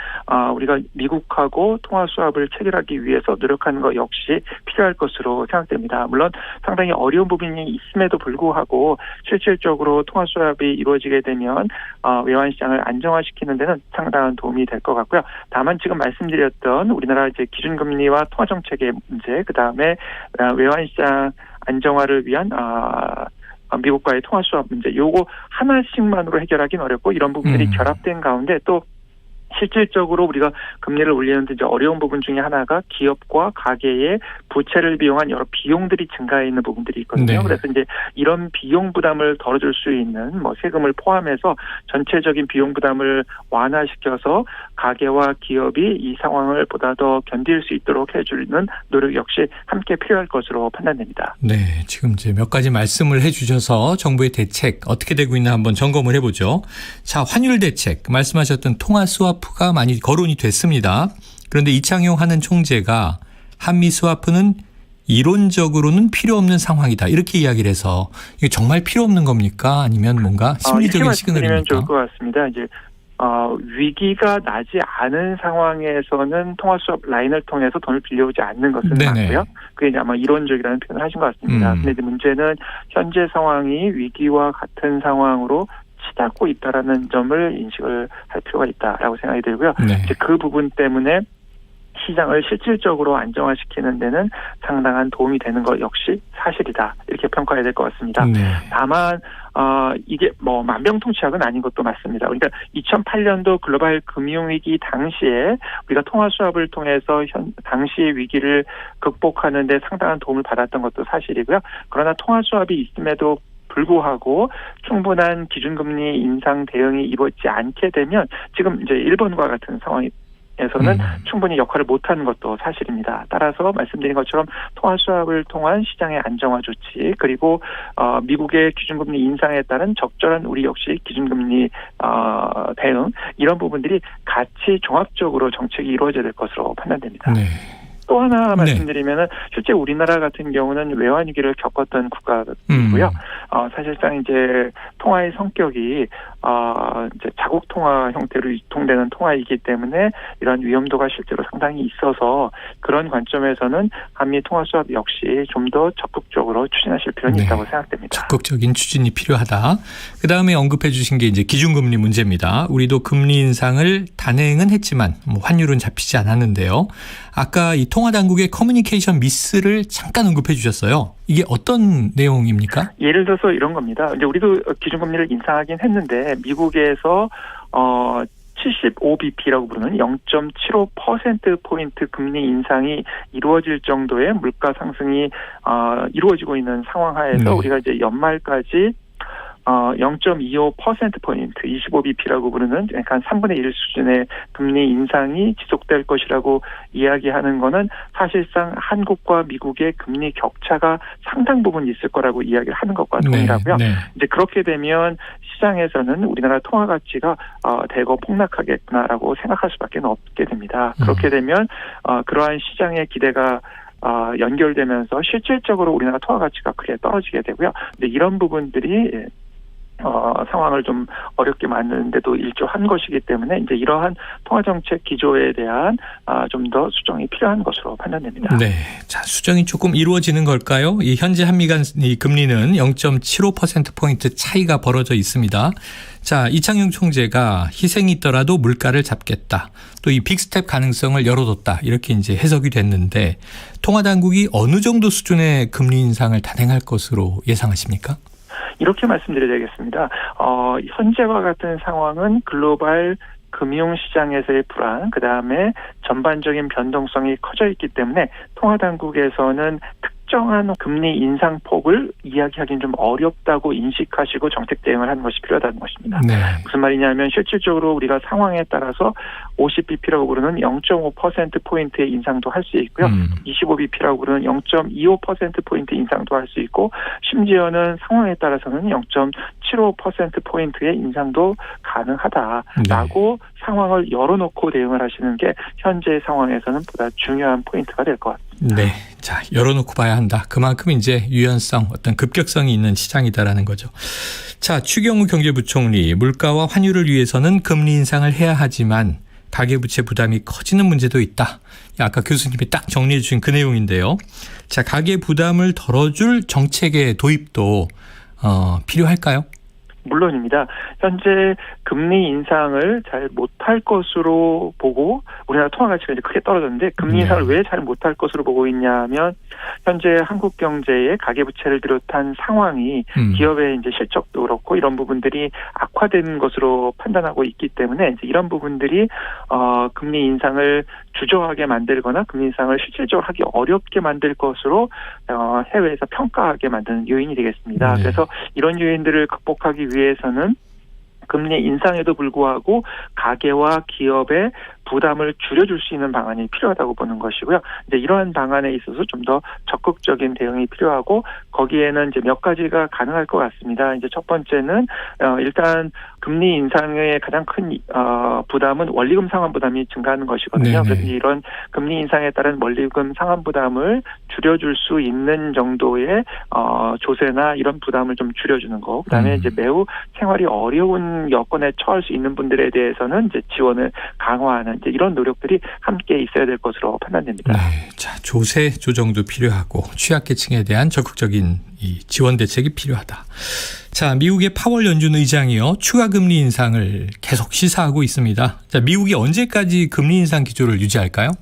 우리가 미국하고 통화 수합을 체결하기 위해서 노력하는 것 역시 필요할 것으로 생각됩니다. 물론 상당히 어려운 부분이 있음에도 불구하고 실질적으로 통화 수합이 이루어지게 되면 외환시장을 안정화시키는 데는 상당한 도움이 될 것 같고요. 다만 지금 말씀드렸던 우리나라 이제 기준금리와 통화정책의 문제, 그 다음에 외환시장 안정화를 위한 미국과의 통화 수합 문제, 요거 하나씩만으로 해결하기는 어렵고 이런 부분들이 결합된 가운데 또 실질적으로 우리가 금리를 올리는데 이제 어려운 부분 중에 하나가 기업과 가계의 부채를 비용한 여러 비용들이 증가해 있는 부분들이 있거든요. 네. 그래서 이제 이런 비용 부담을 덜어줄 수 있는 세금을 포함해서 전체적인 비용 부담을 완화시켜서 가계와 기업이 이 상황을 보다 더 견딜 수 있도록 해주는 노력 역시 함께 필요할 것으로 판단됩니다. 네, 지금 이제 몇 가지 말씀을 해주셔서 정부의 대책 어떻게 되고 있나 한번 점검을 해보죠. 자, 환율 대책 말씀하셨던 통화 수합 가 많이 거론이 됐습니다. 그런데 이창용 하는 총재가 한미 스와프는 이론적으로는 필요 없는 상황이다 이렇게 이야기를 해서 이게 정말 필요 없는 겁니까? 아니면 뭔가 심리적인 시그널입니까? 좋을 것 같습니다. 이제 위기가 나지 않은 상황에서는 통화 수합 라인을 통해서 돈을 빌려오지 않는 것은 맞고요. 그게 이제 아마 이론적이라는 표현을 하신 것 같습니다. 근데 이제 문제는 현재 상황이 위기와 같은 상황으로 치닫고 있다라는 점을 인식을 할 필요가 있다라고 생각이 들고요. 네. 이제 그 부분 때문에 시장을 실질적으로 안정화시키는 데는 상당한 도움이 되는 것 역시 사실이다. 이렇게 평가해야 될 것 같습니다. 네. 다만 이게 만병통치약은 아닌 것도 맞습니다. 그러니까 2008년도 글로벌 금융위기 당시에 우리가 통화 수합을 통해서 당시의 위기를 극복하는 데 상당한 도움을 받았던 것도 사실이고요. 그러나 통화 수합이 있음에도 불구하고 충분한 기준금리 인상 대응이 이루어지지 않게 되면 지금 이제 일본과 같은 상황에서는 충분히 역할을 못하는 것도 사실입니다. 따라서 말씀드린 것처럼 통화 수합을 통한 시장의 안정화 조치 그리고 미국의 기준금리 인상에 따른 적절한 우리 역시 기준금리 대응 이런 부분들이 같이 종합적으로 정책이 이루어져야 될 것으로 판단됩니다. 네. 또 하나 말씀드리면은 실제 우리나라 같은 경우는 외환 위기를 겪었던 국가이고요. 사실상 이제 통화의 성격이 이제 자국 통화 형태로 유통되는 통화이기 때문에 이런 위험도가 실제로 상당히 있어서 그런 관점에서는 한미 통화 수합 역시 좀 더 적극적으로 추진하실 필요는 있다고 생각됩니다. 적극적인 추진이 필요하다. 그 다음에 언급해 주신 게 이제 기준금리 문제입니다. 우리도 금리 인상을 단행은 했지만 환율은 잡히지 않았는데요. 아까 이 통화당국의 커뮤니케이션 미스를 잠깐 언급해 주셨어요. 이게 어떤 내용입니까? 예를 들어서 이런 겁니다. 이제 우리도 기준금리를 인상하긴 했는데 미국에서 75bp라고 부르는 0.75%포인트 금리 인상이 이루어질 정도의 물가 상승이 이루어지고 있는 상황 하에서 우리가 이제 연말까지 0.25%포인트, 25bp라고 부르는 약간 3분의 1 수준의 금리 인상이 지속될 것이라고 이야기하는 거는 사실상 한국과 미국의 금리 격차가 상당 부분 있을 거라고 이야기를 하는 것과 동일하고요. 이제 그렇게 되면 시장에서는 우리나라 통화 가치가 대거 폭락하겠구나라고 생각할 수밖에 없게 됩니다. 그렇게 되면 그러한 시장의 기대가 연결되면서 실질적으로 우리나라 통화 가치가 크게 떨어지게 되고요. 근데 이런 부분들이 상황을 좀 어렵게 만드는데도 일조한 것이기 때문에 이제 이러한 통화정책 기조에 대한 좀 더 수정이 필요한 것으로 판단됩니다. 네, 자 수정이 조금 이루어지는 걸까요? 이 현재 한미 간 이 금리는 0.75%포인트 차이가 벌어져 있습니다. 자, 이창용 총재가 희생이 있더라도 물가를 잡겠다. 또 이 빅스텝 가능성을 열어뒀다. 이렇게 이제 해석이 됐는데 통화당국이 어느 정도 수준의 금리 인상을 단행할 것으로 예상하십니까? 이렇게 말씀드려야 되겠습니다. 현재와 같은 상황은 글로벌 금융시장에서의 불안, 그다음에 전반적인 변동성이 커져 있기 때문에 통화당국에서는 특정한 금리 인상폭을 이야기하기는 좀 어렵다고 인식하시고 정책 대응을 하는 것이 필요하다는 것입니다. 무슨 말이냐면 실질적으로 우리가 상황에 따라서 50bp라고 부르는 0.5%포인트의 인상도 할 수 있고요. 25bp라고 부르는 0.25%포인트 인상도 할 수 있고 심지어는 상황에 따라서는 0.75%포인트의 인상도 가능하다라고 상황을 열어놓고 대응을 하시는 게 현재 상황에서는 보다 중요한 포인트가 될 것 같습니다. 네, 자 열어놓고 봐야 한다. 그만큼 이제 유연성, 어떤 급격성이 있는 시장이다라는 거죠. 자, 추경호 경제부총리, 물가와 환율을 위해서는 금리 인상을 해야 하지만 가계부채 부담이 커지는 문제도 있다. 아까 교수님이 딱 정리해 주신 그 내용인데요. 자, 가계 부담을 덜어줄 정책의 도입도 필요할까요? 물론입니다. 현재 금리 인상을 잘 못할 것으로 보고 우리나라 통화 가치가 이제 크게 떨어졌는데 금리 인상을 왜 잘 못할 것으로 보고 있냐면 현재 한국 경제의 가계부채를 비롯한 상황이 기업의 이제 실적도 그렇고 이런 부분들이 악화된 것으로 판단하고 있기 때문에 이제 이런 부분들이 금리 인상을 주저하게 만들거나 금리 인상을 실질적으로 하기 어렵게 만들 것으로 해외에서 평가하게 만드는 요인이 되겠습니다. 그래서 이런 요인들을 극복하기 위해서는 금리 인상에도 불구하고 가계와 기업의 부담을 줄여줄 수 있는 방안이 필요하다고 보는 것이고요. 이제 이러한 방안에 있어서 좀 더 적극적인 대응이 필요하고 거기에는 이제 몇 가지가 가능할 것 같습니다. 이제 첫 번째는 일단 금리 인상의 가장 큰 부담은 원리금 상환 부담이 증가하는 것이거든요. 그래서 이런 금리 인상에 따른 원리금 상환 부담을 줄여줄 수 있는 정도의 조세나 이런 부담을 좀 줄여주는 거. 그다음에 이제 매우 생활이 어려운 여건에 처할 수 있는 분들에 대해서는 이제 지원을 강화하는 이제 이런 노력들이 함께 있어야 될 것으로 판단됩니다. 네, 자 조세 조정도 필요하고 취약계층에 대한 적극적인 이 지원 대책이 필요하다. 자, 미국의 파월 연준 의장이요 추가 금리 인상을 계속 시사하고 있습니다. 자, 미국이 언제까지 금리 인상 기조를 유지할까요?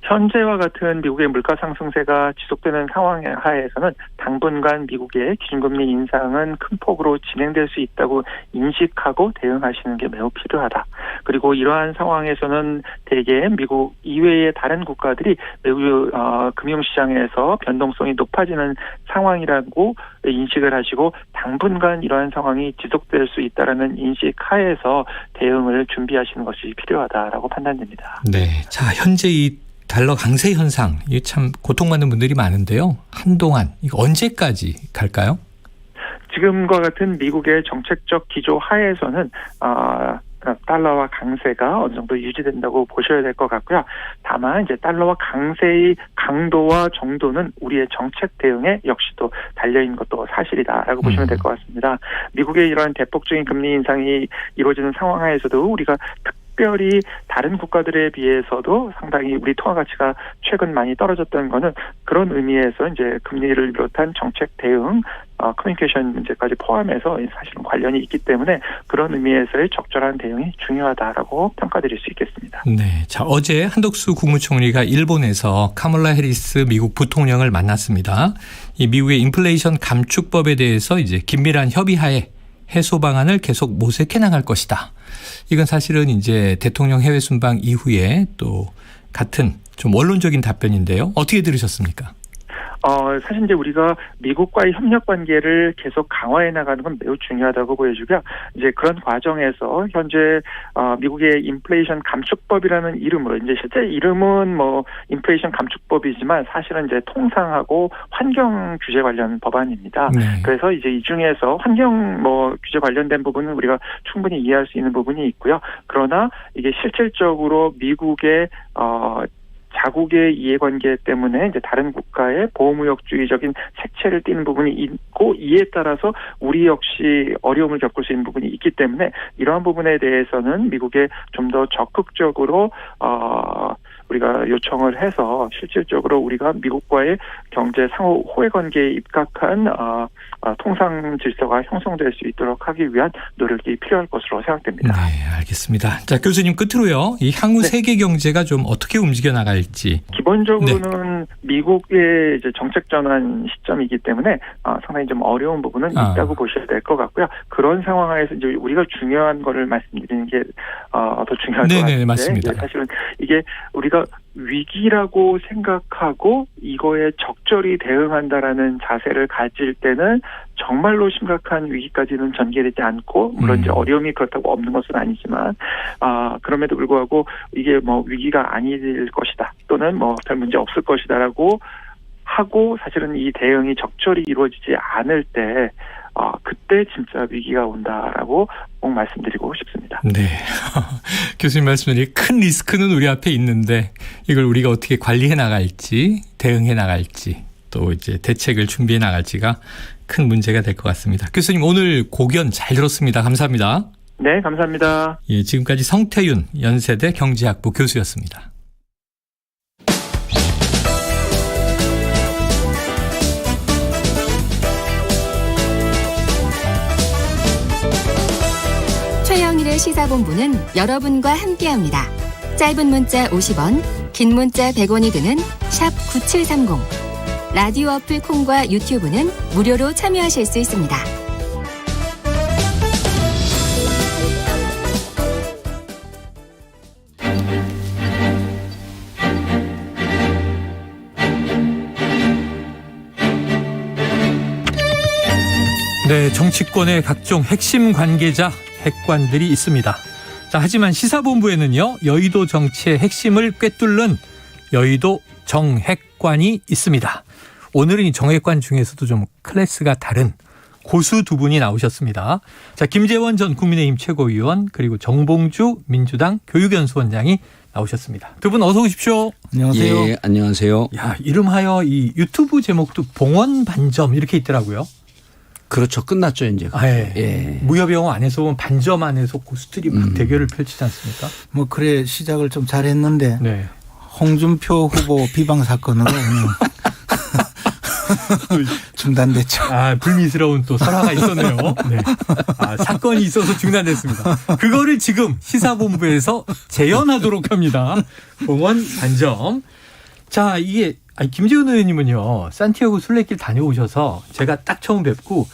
현재와 같은 미국의 물가 상승세가 지속되는 상황 하에서는 당분간 미국의 기준금리 인상은 큰 폭으로 진행될 수 있다고 인식하고 대응하시는 게 매우 필요하다. 그리고 이러한 상황에서는 대개 미국 이외의 다른 국가들이 매우 금융시장에서 변동성이 높아지는 상황이라고 인식을 하시고 당분간 이러한 상황이 지속될 수 있다라는 인식 하에서 대응을 준비하시는 것이 필요하다라고 판단됩니다. 네. 자, 현재 이 달러 강세 현상, 이게 참 고통받는 분들이 많은데요. 한동안 이거 언제까지 갈까요? 지금과 같은 미국의 정책적 기조 하에서는 달러와 강세가 어느 정도 유지된다고 보셔야 될 것 같고요. 다만 이제 달러와 강세의 강도와 정도는 우리의 정책 대응에 역시도 달려 있는 것도 사실이다라고 보시면 될 것 같습니다. 미국의 이러한 대폭적인 금리 인상이 이루어지는 상황 하에서도 우리가 특별히 다른 국가들에 비해서도 상당히 우리 통화 가치가 최근 많이 떨어졌던 거는 그런 의미에서 이제 금리를 비롯한 정책 대응, 커뮤니케이션 문제까지 포함해서 사실은 관련이 있기 때문에 그런 의미에서의 적절한 대응이 중요하다라고 평가드릴 수 있겠습니다. 네. 자, 어제 한덕수 국무총리가 일본에서 카멀라 해리스 미국 부통령을 만났습니다. 이 미국의 인플레이션 감축법에 대해서 이제 긴밀한 협의하에 해소 방안을 계속 모색해 나갈 것이다. 이건 사실은 이제 대통령 해외 순방 이후에 또 같은 좀 원론적인 답변인데요. 어떻게 들으셨습니까? 사실 이제 우리가 미국과의 협력 관계를 계속 강화해 나가는 건 매우 중요하다고 보여지고요. 이제 그런 과정에서 현재 미국의 인플레이션 감축법이라는 이름으로 이제 실제 이름은 뭐 인플레이션 감축법이지만 사실은 이제 통상하고 환경 규제 관련 법안입니다. 네. 그래서 이제 이 중에서 환경 규제 관련된 부분은 우리가 충분히 이해할 수 있는 부분이 있고요. 그러나 이게 실질적으로 미국의 자국의 이해관계 때문에 이제 다른 국가의 보호무역주의적인 색채를 띠는 부분이 있고 이에 따라서 우리 역시 어려움을 겪을 수 있는 부분이 있기 때문에 이러한 부분에 대해서는 미국에 좀 더 적극적으로 우리가 요청을 해서 실질적으로 우리가 미국과의 경제 상호 호혜 관계에 입각한 통상 질서가 형성될 수 있도록 하기 위한 노력이 필요할 것으로 생각됩니다. 네, 알겠습니다. 자, 교수님 끝으로요. 이 향후 세계 경제가 좀 어떻게 움직여 나갈지. 기본적으로는 미국의 이제 정책 전환 시점이기 때문에 상당히 좀 어려운 부분은 있다고 보셔야 될 것 같고요. 그런 상황에서 이제 우리가 중요한 거를 말씀드리는 게 더 중요할 것 같은데, 네네, 맞습니다. 사실은 이게 우리가 위기라고 생각하고 이거에 적절히 대응한다라는 자세를 가질 때는 정말로 심각한 위기까지는 전개되지 않고 물론 이제 어려움이 그렇다고 없는 것은 아니지만 그럼에도 불구하고 이게 뭐 위기가 아닐 것이다 또는 뭐 별 문제 없을 것이다라고 하고 사실은 이 대응이 적절히 이루어지지 않을 때 그때 진짜 위기가 온다라고 꼭 말씀드리고 싶습니다. 네. 교수님 말씀드린 큰 리스크는 우리 앞에 있는데 이걸 우리가 어떻게 관리해 나갈지, 대응해 나갈지, 또 이제 대책을 준비해 나갈지가 큰 문제가 될 것 같습니다. 교수님 오늘 고견 잘 들었습니다. 감사합니다. 네, 감사합니다. 예, 지금까지 성태윤 연세대 경제학부 교수였습니다. 최영일의 시사본부는 여러분과 함께합니다. 짧은 문자 50원, 긴 문자 100원이 드는 샵 9730. 라디오 어플 콩과 유튜브는 무료로 참여하실 수 있습니다. 네, 정치권의 각종 핵심 관계자, 핵관들이 있습니다. 자, 하지만 시사본부에는요, 여의도 정치의 핵심을 꿰뚫는 여의도 정핵관이 있습니다. 오늘은 이 정핵관 중에서도 좀 클래스가 다른 고수 두 분이 나오셨습니다. 자, 김재원 전 국민의힘 최고위원 그리고 정봉주 민주당 교육연수원장이 나오셨습니다. 두 분 어서 오십시오. 안녕하세요. 예, 안녕하세요. 야, 이름하여 이 유튜브 제목도 봉원 반점 이렇게 있더라고요. 그렇죠. 끝났죠, 이제. 예. 예. 무협영화 안에서 보면 반점 안에서 고수들이 막 대결을 펼치지 않습니까? 뭐 그래 시작을 좀 잘했는데 네. 홍준표 후보 비방 사건으로 중단됐죠. 불미스러운 또 설화가 있었네요. 네. 사건이 있어서 중단됐습니다. 그거를 지금 시사본부에서 재연하도록 합니다. 봉원 반점. 자, 이게 김재원 의원님은요, 산티아고 순례길 다녀오셔서 제가 딱 처음 뵙고,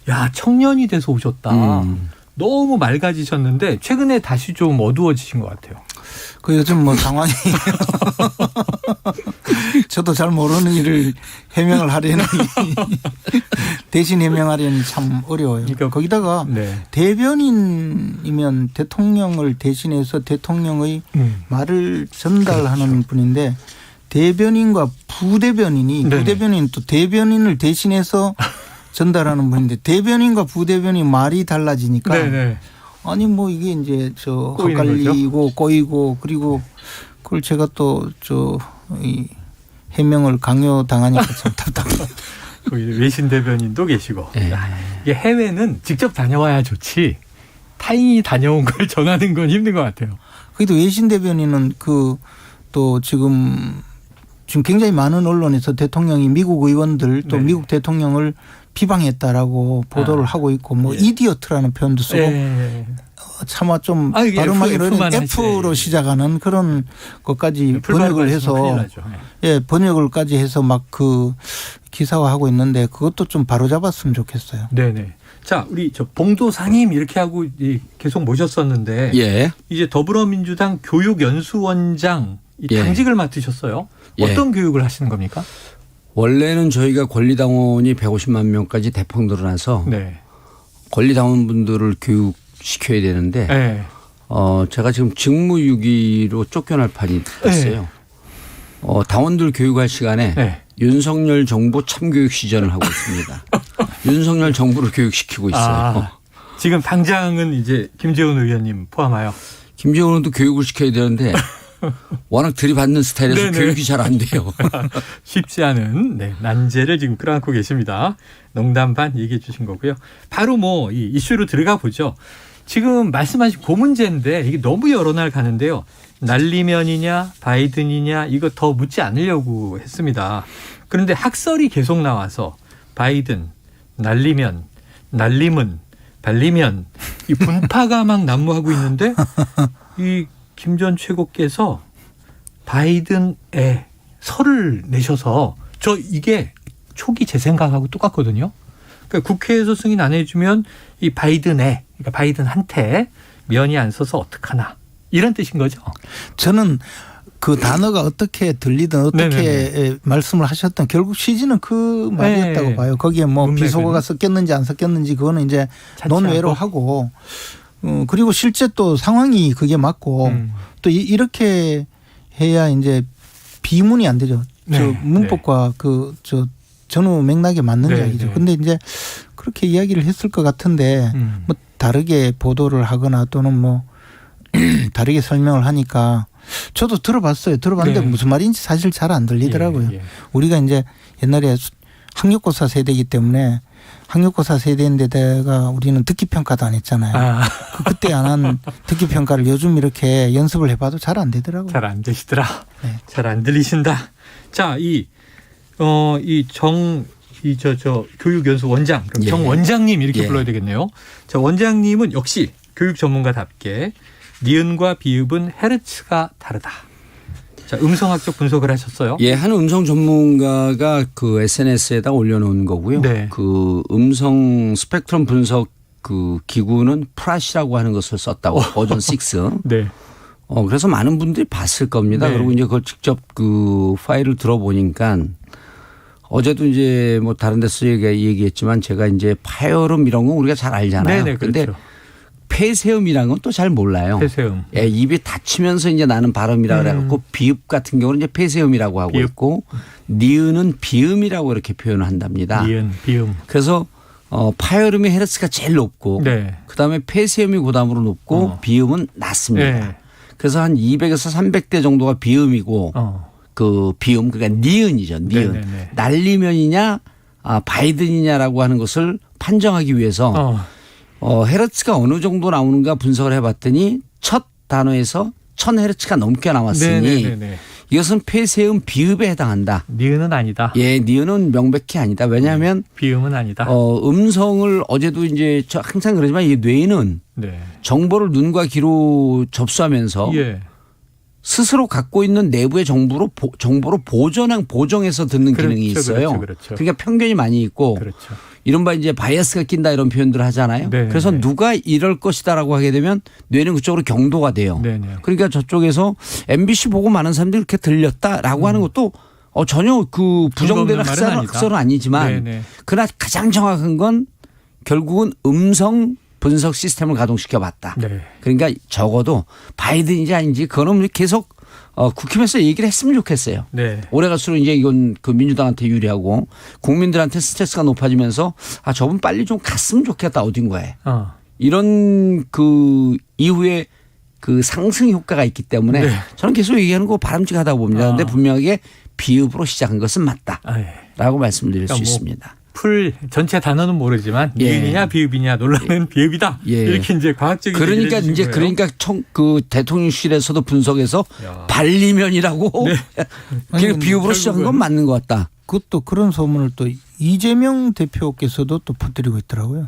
야, 청년이 돼서 오셨다. 너무 맑아지셨는데, 최근에 다시 좀 어두워지신 것 같아요. 그 요즘 뭐 상황이 저도 잘 모르는 일을 해명을 하려니 대신 해명하려니 참 어려워요. 그러니까 거기다가 대변인이면 대통령을 대신해서 대통령의 말을 전달하는 분인데 대변인과 부대변인이 부대변인 또 대변인을 대신해서 전달하는 분인데 대변인과 부대변인 말이 달라지니까 아니 뭐 이게 이제 저 헛갈리고 꼬이고 그리고 그걸 제가 또 이 해명을 강요당하니까 참 답답해요. 외신 대변인도 계시고 이게 해외는 직접 다녀와야 좋지 타인이 다녀온 걸 전하는 건 힘든 것 같아요. 그래도 외신 대변인은 그 또 지금 굉장히 많은 언론에서 대통령이 미국 의원들 또 미국 대통령을 비방했다라고 보도를 하고 있고 뭐 이디어트라는 표현도 쓰고 차마 좀 발음하기 어려운 F로 시작하는 그런 것까지 번역을 해서 번역을까지 해서 막 그 기사화하고 있는데 그것도 좀 바로잡았으면 좋겠어요. 네네. 자, 우리 저 봉도 상임 이렇게 하고 계속 모셨었는데 이제 더불어민주당 교육연수원장 당직을 맡으셨어요. 어떤 교육을 하시는 겁니까? 원래는 저희가 권리당원이 150만 명까지 대폭 늘어나서 권리당원분들을 교육시켜야 되는데 제가 지금 직무유기로 쫓겨날 판이 됐어요. 당원들 교육할 시간에 윤석열 정부 참교육 시전을 하고 있습니다. 윤석열 정부를 교육시키고 있어요. 지금 당장은 이제 김재원 의원님 포함하여. 김재원 의원도 교육을 시켜야 되는데 워낙 들이받는 스타일에서 교육이 잘 안 돼요. 쉽지 않은 난제를 지금 끌어안고 계십니다. 농담 반 얘기해 주신 거고요. 바로 뭐 이 이슈로 들어가 보죠. 지금 말씀하신 그 문제인데 이게 너무 여러 날 가는데요. 날리면이냐 바이든이냐 이거 더 묻지 않으려고 했습니다. 그런데 학설이 계속 나와서 바이든, 날리면, 날림은, 발리면 이 분파가 막 난무하고 있는데 이 김 전 최고께서 바이든에 설을 내셔서 저 이게 초기 제 생각하고 똑같거든요. 그러니까 국회에서 승인 안 해주면 이 바이든에 그러니까 바이든한테 면이 안 서서 어떡하나 이런 뜻인 거죠. 저는 그 단어가 어떻게 들리든 어떻게 말씀을 하셨든 결국 취지는 그 말이었다고 봐요. 거기에 뭐 비속어가 섞였는지 안 섞였는지 그거는 이제 논외로 하고 그리고 실제 또 상황이 그게 맞고 또 이렇게 해야 이제 비문이 안 되죠. 저 문법과 저 전후 맥락에 맞는 이야기죠. 근데 이제 그렇게 이야기를 했을 것 같은데 뭐 다르게 보도를 하거나 또는 뭐 다르게 설명을 하니까 저도 들어봤어요. 들어봤는데 무슨 말인지 사실 잘 안 들리더라고요. 우리가 이제 옛날에 학력고사 세대이기 때문에 학력고사 세대인데다가 우리는 듣기평가도 안 했잖아요. 그때 안 한 듣기평가를 요즘 이렇게 연습을 해봐도 잘 안 되더라고요. 잘 안 되시더라. 잘 안 들리신다. 자, 교육연수 원장, 정 원장님 이렇게 불러야 되겠네요. 자, 원장님은 역시 교육 전문가답게 니은과 비읍은 헤르츠가 다르다. 자, 음성학적 분석을 하셨어요. 한 음성 전문가가 그 SNS에다 올려놓은 거고요. 그 음성 스펙트럼 분석 그 기구는 프라시라고 하는 것을 썼다고 버전 6. 그래서 많은 분들이 봤을 겁니다. 그리고 이제 그걸 직접 그 파일을 들어보니까 어제도 이제 뭐 다른 데서 얘기했지만 제가 이제 파열음 이런 거 우리가 잘 알잖아요. 그런데 폐쇄음이라는 건 또 잘 몰라요. 폐쇄음. 입이 닫히면서 이제 나는 발음이라고 그래갖고 비읍 같은 경우는 이제 폐쇄음이라고 하고 있고 니은은 비음이라고 이렇게 표현을 한답니다. 니은, 비음. 그래서 파열음의 헤르츠가 제일 높고 그다음에 폐쇄음이 그다음으로 높고 비음은 낮습니다. 그래서 한 200에서 300대 정도가 비음이고 그 비음 그러니까 니은이죠. 니은. 날리면이냐 바이든이냐라고 하는 것을 판정하기 위해서 헤르츠가 어느 정도 나오는가 분석을 해봤더니 첫 단어에서 1000헤르츠가 넘게 나왔으니 이것은 폐쇄음 비읍에 해당한다. 니은은 아니다. 니은은 명백히 아니다. 왜냐하면 비음은 아니다. 음성을 어제도 이제 항상 그러지만 이 뇌는 정보를 눈과 귀로 접수하면서 스스로 갖고 있는 내부의 정보로 보정해서 듣는 기능이 있어요. 그러니까 편견이 많이 있고 이른바 이제 바이어스가 낀다 이런 표현들을 하잖아요. 네네. 그래서 누가 이럴 것이다라고 하게 되면 뇌는 그쪽으로 경도가 돼요. 네네. 그러니까 저쪽에서 MBC 보고 많은 사람들이 이렇게 들렸다라고 하는 것도 전혀 그 부정되는 학설은 아니지만 네네. 그러나 가장 정확한 건 결국은 음성 분석 시스템을 가동시켜 봤다. 네. 그러니까 적어도 바이든인지 아닌지 그거는 계속 국힘에서 얘기를 했으면 좋겠어요. 네. 올해 갈수록 이제 이건 그 민주당한테 유리하고 국민들한테 스트레스가 높아지면서 저분 빨리 좀 갔으면 좋겠다 어딘가에. 이런 그 이후에 그 상승 효과가 있기 때문에 네. 저는 계속 얘기하는 거 바람직하다고 봅니다. 그런데 분명하게 비읍으로 시작한 것은 맞다라고 말씀드릴 수 있습니다. 풀 전체 단어는 모르지만 니은이냐 비읍이냐 논란은 비읍이다. 이렇게 이제 과학적인 그러니까 이제 거예요. 그러니까 그 대통령실에서도 분석해서 발리면이라고 비읍으로 시작한 건 맞는 것 같다. 그것도 그런 소문을 또 이재명 대표께서도 또 퍼뜨리고 있더라고요.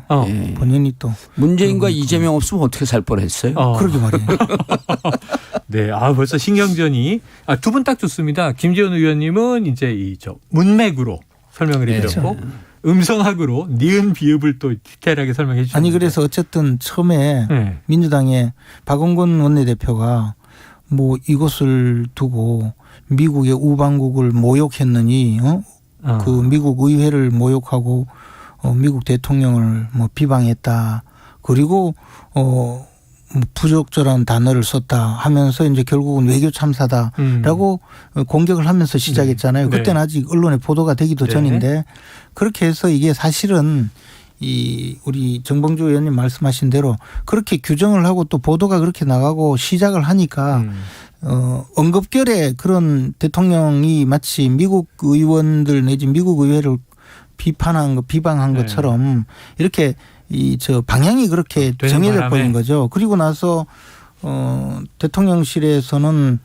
본인이 또 문재인과 이재명 없으면 어떻게 살 뻔했어요. 그러게 말이에요. 네, 벌써 신경전이 두 분 딱 좋습니다. 김재원 의원님은 이제 문맥으로 설명을 해드렸고 음성학으로 니은 비읍을 또 디테일하게 설명해 주셨는데. 아니 그래서 어쨌든 처음에 민주당의 박원곤 원내대표가 뭐 이것을 두고 미국의 우방국을 모욕했느니 그 미국 의회를 모욕하고 미국 대통령을 뭐 비방했다. 그리고 부적절한 단어를 썼다 하면서 이제 결국은 외교 참사다라고 공격을 하면서 시작했잖아요. 네. 그때는 아직 언론에 보도가 되기도 네. 전인데 그렇게 해서 이게 사실은 우리 정봉주 의원님 말씀하신 대로 그렇게 규정을 하고 또 보도가 그렇게 나가고 시작을 하니까 언급결에 그런 대통령이 마치 미국 의원들 내지 미국 의회를 비방한 것처럼 이렇게 방향이 그렇게 정해져 버린 거죠. 그리고 나서 대통령실에서는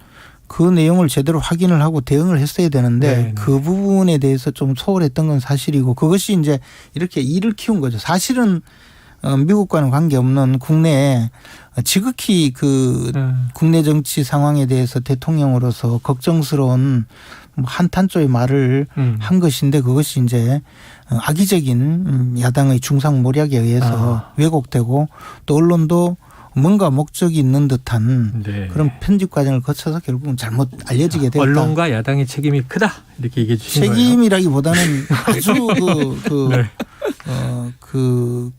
그 내용을 제대로 확인을 하고 대응을 했어야 되는데 그 부분에 대해서 좀 소홀했던 건 사실이고 그것이 이제 이렇게 일을 키운 거죠. 사실은 미국과는 관계없는 국내에 지극히 그 국내 정치 상황에 대해서 대통령으로서 걱정스러운 한탄조의 말을 한 것인데 그것이 이제 악의적인 야당의 중상모략에 의해서 왜곡되고 또 언론도 뭔가 목적이 있는 듯한 그런 편집 과정을 거쳐서 결국은 잘못 알려지게 됐다. 언론과 야당의 책임이 크다 이렇게 얘기해 주신 거예요. 책임이라기보다는 아주 그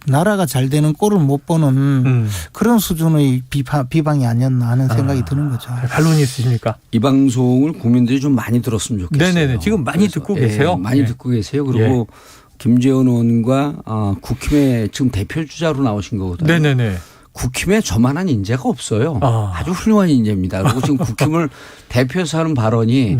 나라가 잘 되는 꼴을 못 보는 그런 수준의 비방이 아니었나 하는 생각이 드는 거죠. 반론이 있으십니까? 이 방송을 국민들이 좀 많이 들었으면 좋겠어요. 네네네. 지금 많이 듣고 계세요. 많이 듣고 계세요. 그리고 김재원 의원과 국힘의 지금 대표 주자로 나오신 거거든요. 네네네. 국힘에 저만한 인재가 없어요. 아주 훌륭한 인재입니다. 그리고 지금 국힘을 대표해서 하는 발언이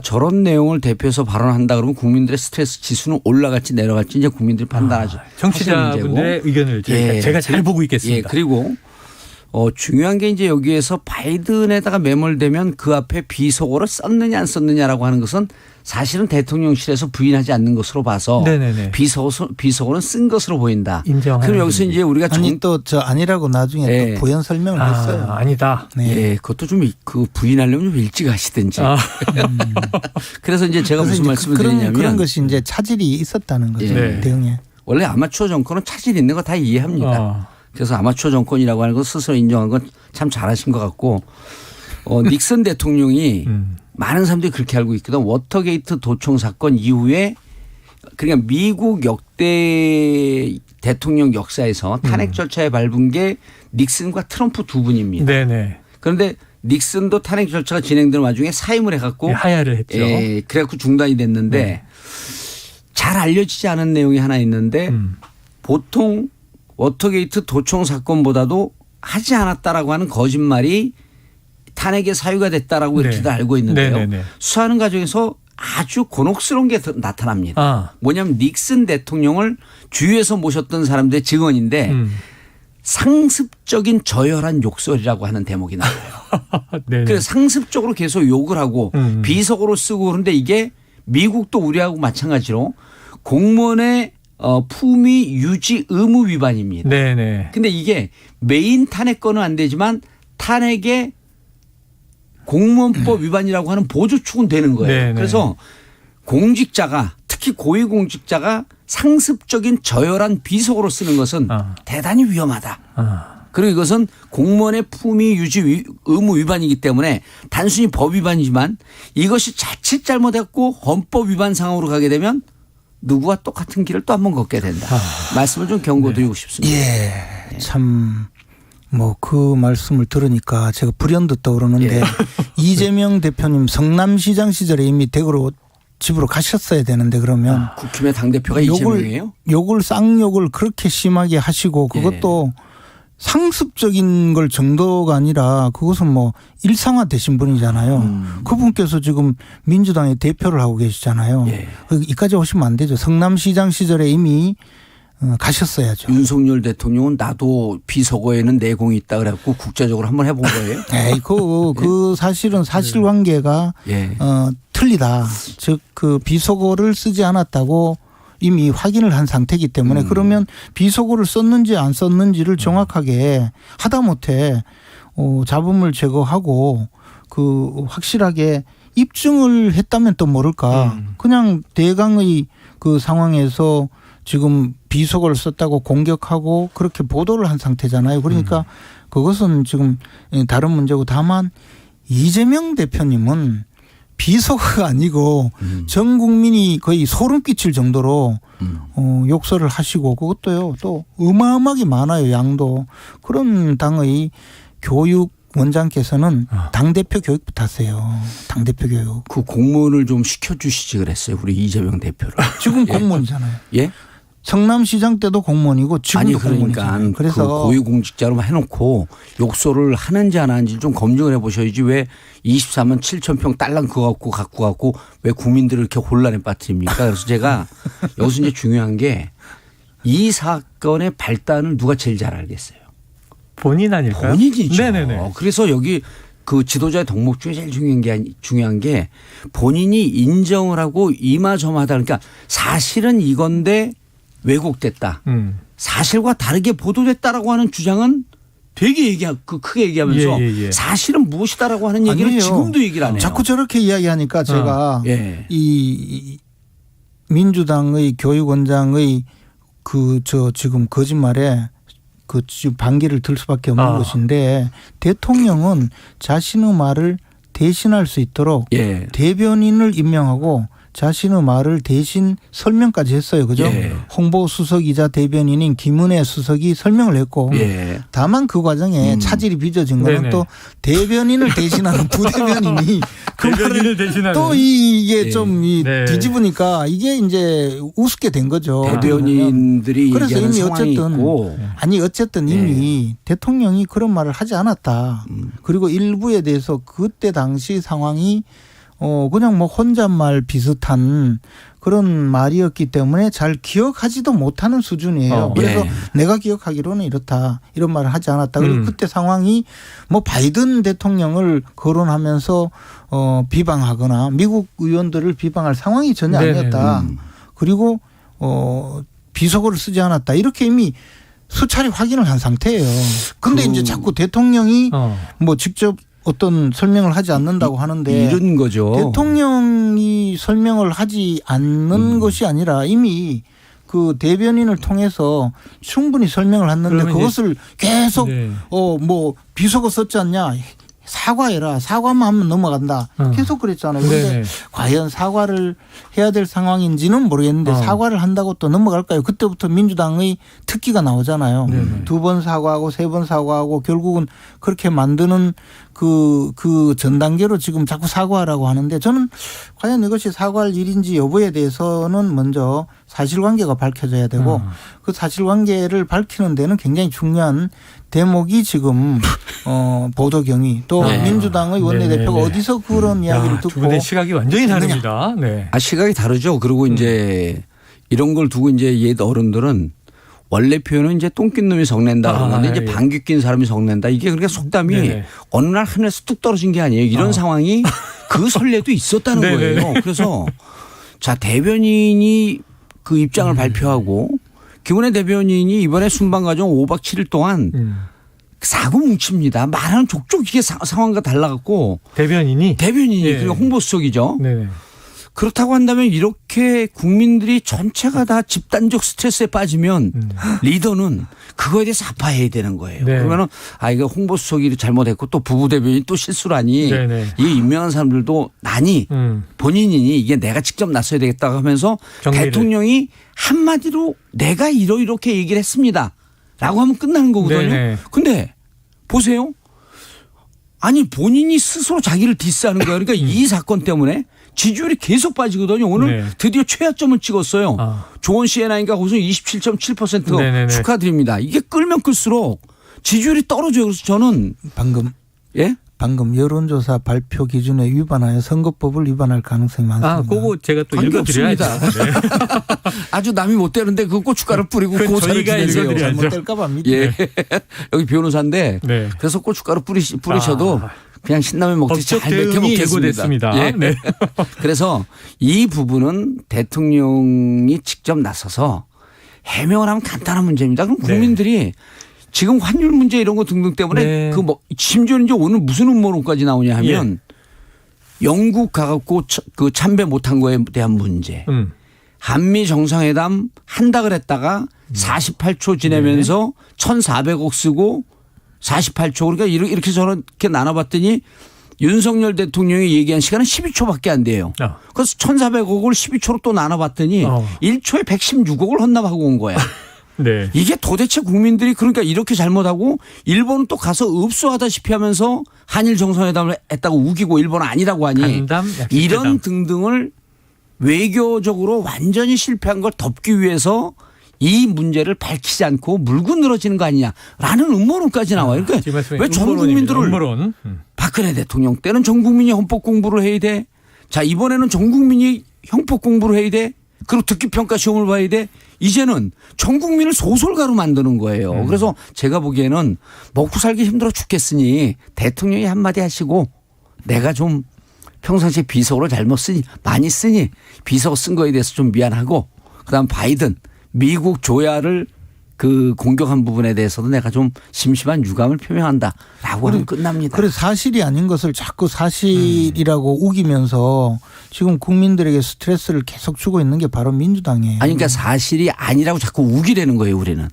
저런 내용을 대표해서 발언한다 그러면 국민들의 스트레스 지수는 올라갈지 내려갈지 이제 국민들이 판단하죠. 청취자분들의 의견을 제가 잘 보고 있겠습니다. 그리고 중요한 게 이제 여기에서 바이든에다가 매몰되면 그 앞에 비속어를 썼느냐 안 썼느냐라고 하는 것은 사실은 대통령실에서 부인하지 않는 것으로 봐서 비속어는 쓴 것으로 보인다. 그럼 여기서 이제 우리가 또 아니라고 나중에 또 부연 설명을 했어요. 아니다. 그것도 좀 그 부인하려면 좀 일찍 하시든지. 그래서 이제 제가 무슨 말씀을 드리냐면 그런 것이 이제 차질이 있었다는 거죠. 대응에. 원래 아마추어 정권은 차질 있는 거 다 이해합니다. 그래서 아마추어 정권이라고 하는 건 스스로 인정한 건 참 잘하신 것 같고 닉슨 대통령이 많은 사람들이 그렇게 알고 있거든. 워터게이트 도청 사건 이후에 그러니까 미국 역대 대통령 역사에서 탄핵 절차에 밟은 게 닉슨과 트럼프 두 분입니다. 네네. 그런데 닉슨도 탄핵 절차가 진행되는 와중에 사임을 해갖고 하야를 했죠. 그래갖고 중단이 됐는데 잘 알려지지 않은 내용이 하나 있는데 보통 워터게이트 도청 사건보다도 하지 않았다라고 하는 거짓말이 탄핵의 사유가 됐다라고 이렇게도 알고 있는데요. 수사하는 과정에서 아주 곤혹스러운 게 나타납니다. 뭐냐면 닉슨 대통령을 주위에서 모셨던 사람들의 증언인데 상습적인 저열한 욕설이라고 하는 대목이 나와요. 그래서 상습적으로 계속 욕을 하고 비속어로 쓰고 그런데 이게 미국도 우리하고 마찬가지로 공무원의 품위 유지 의무 위반입니다. 근데 이게 메인 탄핵건은 안 되지만 탄핵의 공무원법 위반이라고 하는 보조축은 되는 거예요. 그래서 공직자가 특히 고위공직자가 상습적인 저열한 비속어를 쓰는 것은 대단히 위험하다. 그리고 이것은 공무원의 품위 유지 의무 위반이기 때문에 단순히 법 위반이지만 이것이 자칫 잘못했고 헌법 위반 상황으로 가게 되면 누구와 똑같은 길을 또 한 번 걷게 된다. 말씀을 좀 경고드리고 싶습니다. 예, 참. 뭐 그 말씀을 들으니까 제가 불현듯 떠오르는데 이재명 대표님 성남시장 시절에 이미 대구로 집으로 가셨어야 되는데 그러면 국힘의 당대표가 이재명이에요? 욕을 쌍욕을 그렇게 심하게 하시고 그것도 상습적인 걸 정도가 아니라 그것은 뭐 일상화 되신 분이잖아요. 그분께서 지금 민주당의 대표를 하고 계시잖아요. 이까지 오시면 안 되죠. 성남시장 시절에 이미 가셨어야죠. 윤석열 대통령은 나도 비속어에는 내공이 있다 그래갖고 국제적으로 한번 해본 거예요? 에이, 그 사실은 사실관계가 틀리다. 즉 그 비속어를 쓰지 않았다고 이미 확인을 한 상태이기 때문에 그러면 비속어를 썼는지 안 썼는지를 정확하게 하다못해 잡음을 제거하고 그 확실하게 입증을 했다면 또 모를까. 그냥 대강의 그 상황에서 지금 비속어를 썼다고 공격하고 그렇게 보도를 한 상태잖아요. 그러니까 그것은 지금 다른 문제고 다만 이재명 대표님은 비속어가 아니고 전 국민이 거의 소름 끼칠 정도로 욕설을 하시고 그것도요 또 어마어마하게 많아요. 양도. 그런 당의 교육 원장께서는 당대표 교육부터 하세요. 당대표 교육. 그 공무원을 좀 시켜주시지 그랬어요. 우리 이재명 대표를. 지금 공무원이잖아요. 예? 성남시장 때도 공무원이고 지금도 아니 그러니까 공무원이잖아요. 그래서 그 고위공직자로 해놓고 욕설을 하는지 안 하는지 좀 검증을 해보셔야지 왜 23만 7천 평 딸랑 그거 갖고 갖고 왜 국민들을 이렇게 혼란에 빠뜨립니까? 그래서 제가 여기서 이제 중요한 게 이 사건의 발단을 누가 제일 잘 알겠어요? 본인 아닐까요? 본인이죠. 네네네. 그래서 여기 그 지도자의 덕목 중에 제일 중요한 게 본인이 인정을 하고 이마저마하다. 그러니까 사실은 이건데 왜곡됐다. 사실과 다르게 보도됐다라고 하는 주장은 되게 크게 얘기하면서 사실은 무엇이다라고 하는 얘기를 아니에요. 지금도 얘기를 안 해요. 자꾸 저렇게 이야기하니까 제가 이 민주당의 교육원장의 지금 거짓말에 지금 반기를 들 수밖에 없는 것인데 대통령은 자신의 말을 대신할 수 있도록 대변인을 임명하고 자신의 말을 대신 설명까지 했어요. 그죠? 홍보수석이자 대변인인 김은혜 수석이 설명을 했고 다만 그 과정에 차질이 빚어진 거는 또 대변인을 대신하는 부대변인이 그 대변인을 대신하는 또 이게 좀 뒤집으니까 이게 이제 우습게 된 거죠. 대변인들이 그래서 얘기하는 이미 상황이 있고. 어쨌든 이미 대통령이 그런 말을 하지 않았다. 그리고 일부에 대해서 그때 당시 상황이 그냥 뭐 혼잣말 비슷한 그런 말이었기 때문에 잘 기억하지도 못하는 수준이에요. 그래서 내가 기억하기로는 이렇다. 이런 말을 하지 않았다. 그리고 그때 상황이 뭐 바이든 대통령을 거론하면서 비방하거나 미국 의원들을 비방할 상황이 전혀 아니었다. 그리고 비속어를 쓰지 않았다. 이렇게 이미 수차례 확인을 한 상태예요. 근데 이제 자꾸 대통령이 뭐 직접 어떤 설명을 하지 않는다고 하는데 이런 거죠. 대통령이 설명을 하지 않는 것이 아니라 이미 그 대변인을 통해서 충분히 설명을 했는데 그것을 계속 뭐 비속어 썼지 않냐. 사과해라. 사과만 하면 넘어간다. 계속 그랬잖아요. 그런데 과연 사과를 해야 될 상황인지는 모르겠는데 사과를 한다고 또 넘어갈까요? 그때부터 민주당의 특기가 나오잖아요. 2번 사과하고 3번 사과하고 결국은 그렇게 만드는 그 전 단계로 지금 자꾸 사과하라고 하는데 저는 과연 이것이 사과할 일인지 여부에 대해서는 먼저 사실관계가 밝혀져야 되고 그 사실관계를 밝히는 데는 굉장히 중요한 대목이 지금 보도경위 또 민주당의 원내대표가 어디서 그런 이야기를 듣고 두 분의 시각이 완전히 다릅니다. 시각이 다르죠. 그리고 이제 이런 걸 두고 이제 옛 어른들은 원래 표현은 이제 똥낀 놈이 성낸다 그러는데 이제 방귀 낀 사람이 성낸다. 이게 그러니까 속담이 어느 날 하늘에서 뚝 떨어진 게 아니에요. 이런 상황이 그 선례도 있었다는 거예요. 그래서 자 대변인이 그 입장을 발표하고 김은혜 대변인이 이번에 순방 과정 5박 7일 동안 사고 뭉칩니다. 말하는 족족 이게 상황과 달라갖고 대변인이 그리고 홍보수석이죠. 그렇다고 한다면 이렇게 국민들이 전체가 다 집단적 스트레스에 빠지면 리더는 그거에 대해서 아파해야 되는 거예요. 네. 그러면은 이거 홍보수석이 잘못했고 또 부부대변인이 또 실수라니 네네. 이게 임명한 사람들도 나니 본인이니 이게 내가 직접 나서야 되겠다고 하면서 정리를. 대통령이 한마디로 내가 이렇게 얘기를 했습니다. 라고 하면 끝나는 거거든요. 네네. 근데 보세요. 아니 본인이 스스로 자기를 디스하는 거예요. 그러니까 이 사건 때문에 지지율이 계속 빠지거든요. 오늘 네. 드디어 최하점을 찍었어요. 조원 CNI가 거기서 27.7% 네네네. 축하드립니다. 이게 끌면 끌수록 지지율이 떨어져요. 그래서 저는 방금 여론조사 발표 기준에 위반하여 선거법을 위반할 가능성이 많습니다. 그거 제가 또 읽어드려야죠. 네. 아주 남이 못 되는데 그 고춧가루 뿌리고 저희가 읽어드려야죠. 잘못될까 봐입니다. 예. 여기 변호사인데 네. 그래서 고춧가루 뿌리셔도 그냥 신라면 먹듯이 잘 뱉어 먹겠습니다. 예. 네. 그래서 이 부분은 대통령이 직접 나서서 해명을 하면 간단한 문제입니다. 그럼 국민들이 지금 환율 문제 이런 거 등등 때문에 심지어 이제 오늘 무슨 음모론까지 나오냐 하면 영국 가갖고 그 참배 못한 거에 대한 문제. 한미 정상회담 한다 그랬다가 48초 지내면서 1,400억 쓰고 48초 그러니까 이렇게 저렇게 나눠봤더니 윤석열 대통령이 얘기한 시간은 12초밖에 안 돼요. 그래서 1,400억을 12초로 또 나눠봤더니 1초에 116억을 헌납하고 온 거야. 네. 이게 도대체 국민들이 그러니까 이렇게 잘못하고 일본은 또 가서 읍소하다시피 하면서 한일 정상회담을 했다고 우기고 일본은 아니라고 하니 이런 등등을 외교적으로 완전히 실패한 걸 덮기 위해서 이 문제를 밝히지 않고 물고 늘어지는 거 아니냐라는 음모론까지 나와요. 그러니까 왜 전 국민들을 박근혜 대통령 때는 전 국민이 헌법 공부를 해야 돼. 자 이번에는 전 국민이 형법 공부를 해야 돼. 그리고 듣기평가 시험을 봐야 돼. 이제는 전 국민을 소설가로 만드는 거예요. 그래서 제가 보기에는 먹고 살기 힘들어 죽겠으니 대통령이 한마디 하시고 내가 좀 평상시에 비속어를 많이 쓰니 비속어 쓴 거에 대해서 좀 미안하고 그다음 바이든 미국 조야를 그 공격한 부분에 대해서도 내가 좀 심심한 유감을 표명한다라고 하면 끝납니다. 그래서 사실이 아닌 것을 자꾸 사실이라고 우기면서 지금 국민들에게 스트레스를 계속 주고 있는 게 바로 민주당이에요. 아니 그러니까 사실이 아니라고 자꾸 우기려는 거예요 우리는.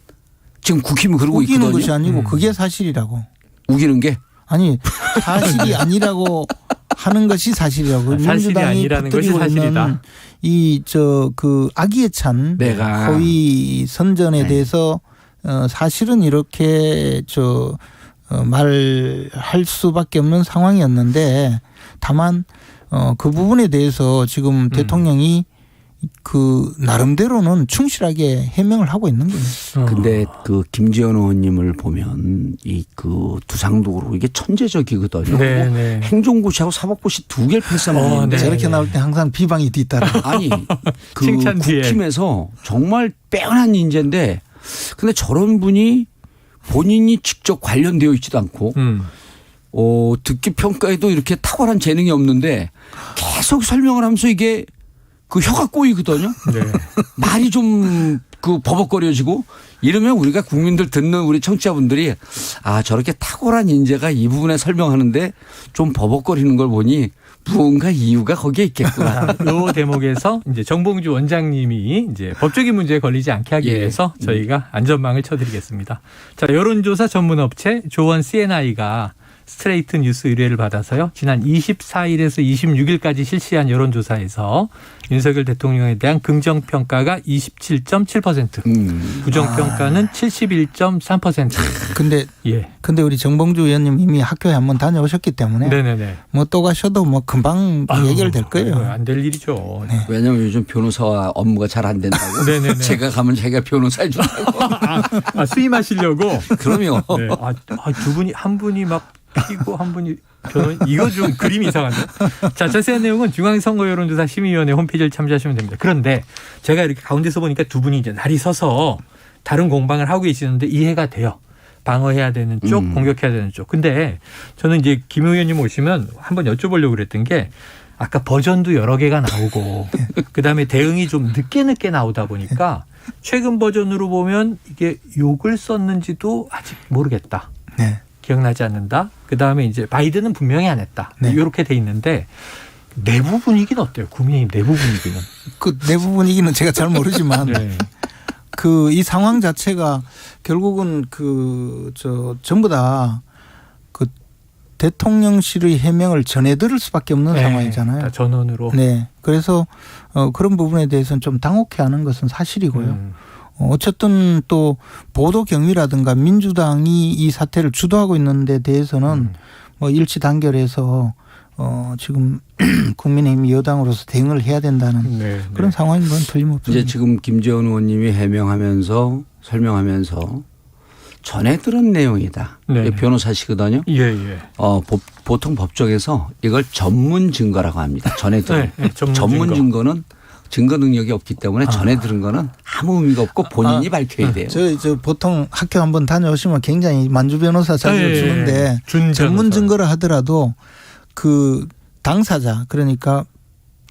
지금 국힘이 그러고 있거든요. 우기는 것이 아니고 그게 사실이라고. 우기는 게? 아니 사실이 아니라고 하는 것이 사실이라고. 사실이 아니라는 것이 사실이다. 그 악의에 찬 허위 선전에 대해서 사실은 이렇게 말할 수밖에 없는 상황이었는데 다만 그 부분에 대해서 지금 대통령이 그 나름대로는 충실하게 해명을 하고 있는 거예요. 근데 그 김지현 의원님을 보면 이 그 두상독으로 이게 천재적이거든요. 네네. 행정고시하고 사법고시 두 개를 패스하는데 저렇게 나올 때 항상 비방이 뒤따라. 아니 그 국힘에서 정말 빼어난 인재인데 근데 저런 분이 본인이 직접 관련되어 있지도 않고 듣기 평가에도 이렇게 탁월한 재능이 없는데 계속 설명을 하면서 이게 그 혀가 꼬이거든요. 네. 말이 좀 그 버벅거려지고 이러면 우리가 국민들 듣는 우리 청취자분들이 저렇게 탁월한 인재가 이 부분에 설명하는데 좀 버벅거리는 걸 보니 무언가 이유가 거기에 있겠구나. 이 대목에서 이제 정봉주 원장님이 이제 법적인 문제에 걸리지 않게 하기 위해서 저희가 안전망을 쳐드리겠습니다. 자, 여론조사 전문업체 조원 CNI가 스트레이트 뉴스 의뢰를 받아서요. 지난 24일에서 26일까지 실시한 여론조사에서 윤석열 대통령에 대한 긍정평가가 27.7%, 부정평가는 71.3%. 근데 우리 정봉주 의원님 이미 학교에 한번 다녀오셨기 때문에 뭐 또 가셔도 뭐 금방 해결될 거예요. 안 될 일이죠. 네. 왜냐하면 요즘 변호사와 업무가 잘 안 된다고. 제가 가면 제가 변호사 해주라고. 수임하시려고. 그럼요. 네. 두 분이 한 분이 막 피고 한 분이 변호인 이거 좀 그림이 이상한데. 자, 자세한 내용은 중앙선거여론조사 심의위원회 홈페이지를 참조하시면 됩니다. 그런데 제가 이렇게 가운데서 보니까 두 분이 이제 날이 서서 다른 공방을 하고 계시는데 이해가 돼요. 방어해야 되는 쪽, 공격해야 되는 쪽. 근데 저는 이제 김 의원님 오시면 한번 여쭤보려고 그랬던 게 아까 버전도 여러 개가 나오고 그다음에 대응이 좀 늦게 나오다 보니까 최근 버전으로 보면 이게 욕을 썼는지도 아직 모르겠다. 기억나지 않는다. 그다음에 이제 바이든은 분명히 안 했다. 이렇게 돼 있는데 내부 분위기는 어때요? 국민의힘 내부 분위기는? 그 내부 분위기는 제가 잘 모르지만 네. 그 이 상황 자체가 결국은 전부 다 그 대통령실의 해명을 전해 들을 수밖에 없는 네. 상황이잖아요. 다 전원으로. 네. 그래서 그런 부분에 대해서는 좀 당혹해하는 것은 사실이고요. 어쨌든 또 보도 경위라든가 민주당이 이 사태를 주도하고 있는 데 대해서는 뭐 일치 단결해서 지금 국민의힘 여당으로서 대응을 해야 된다는 그런 상황인 건 틀림없습니다. 이제 지금 김재원 의원님이 해명하면서 설명하면서 전에 들은 내용이다. 네. 변호사시거든요. 예. 보통 법정에서 이걸 전문 증거라고 합니다. 전에 들은. 네, 전문 증거는 증거 능력이 없기 때문에 전에 들은 거는 아무 의미가 없고 본인이 밝혀야 돼요. 저 보통 학교 한번 다녀오시면 굉장히 만주 변호사 자격을 주는데 전문 증거를 하더라도 그 당사자 그러니까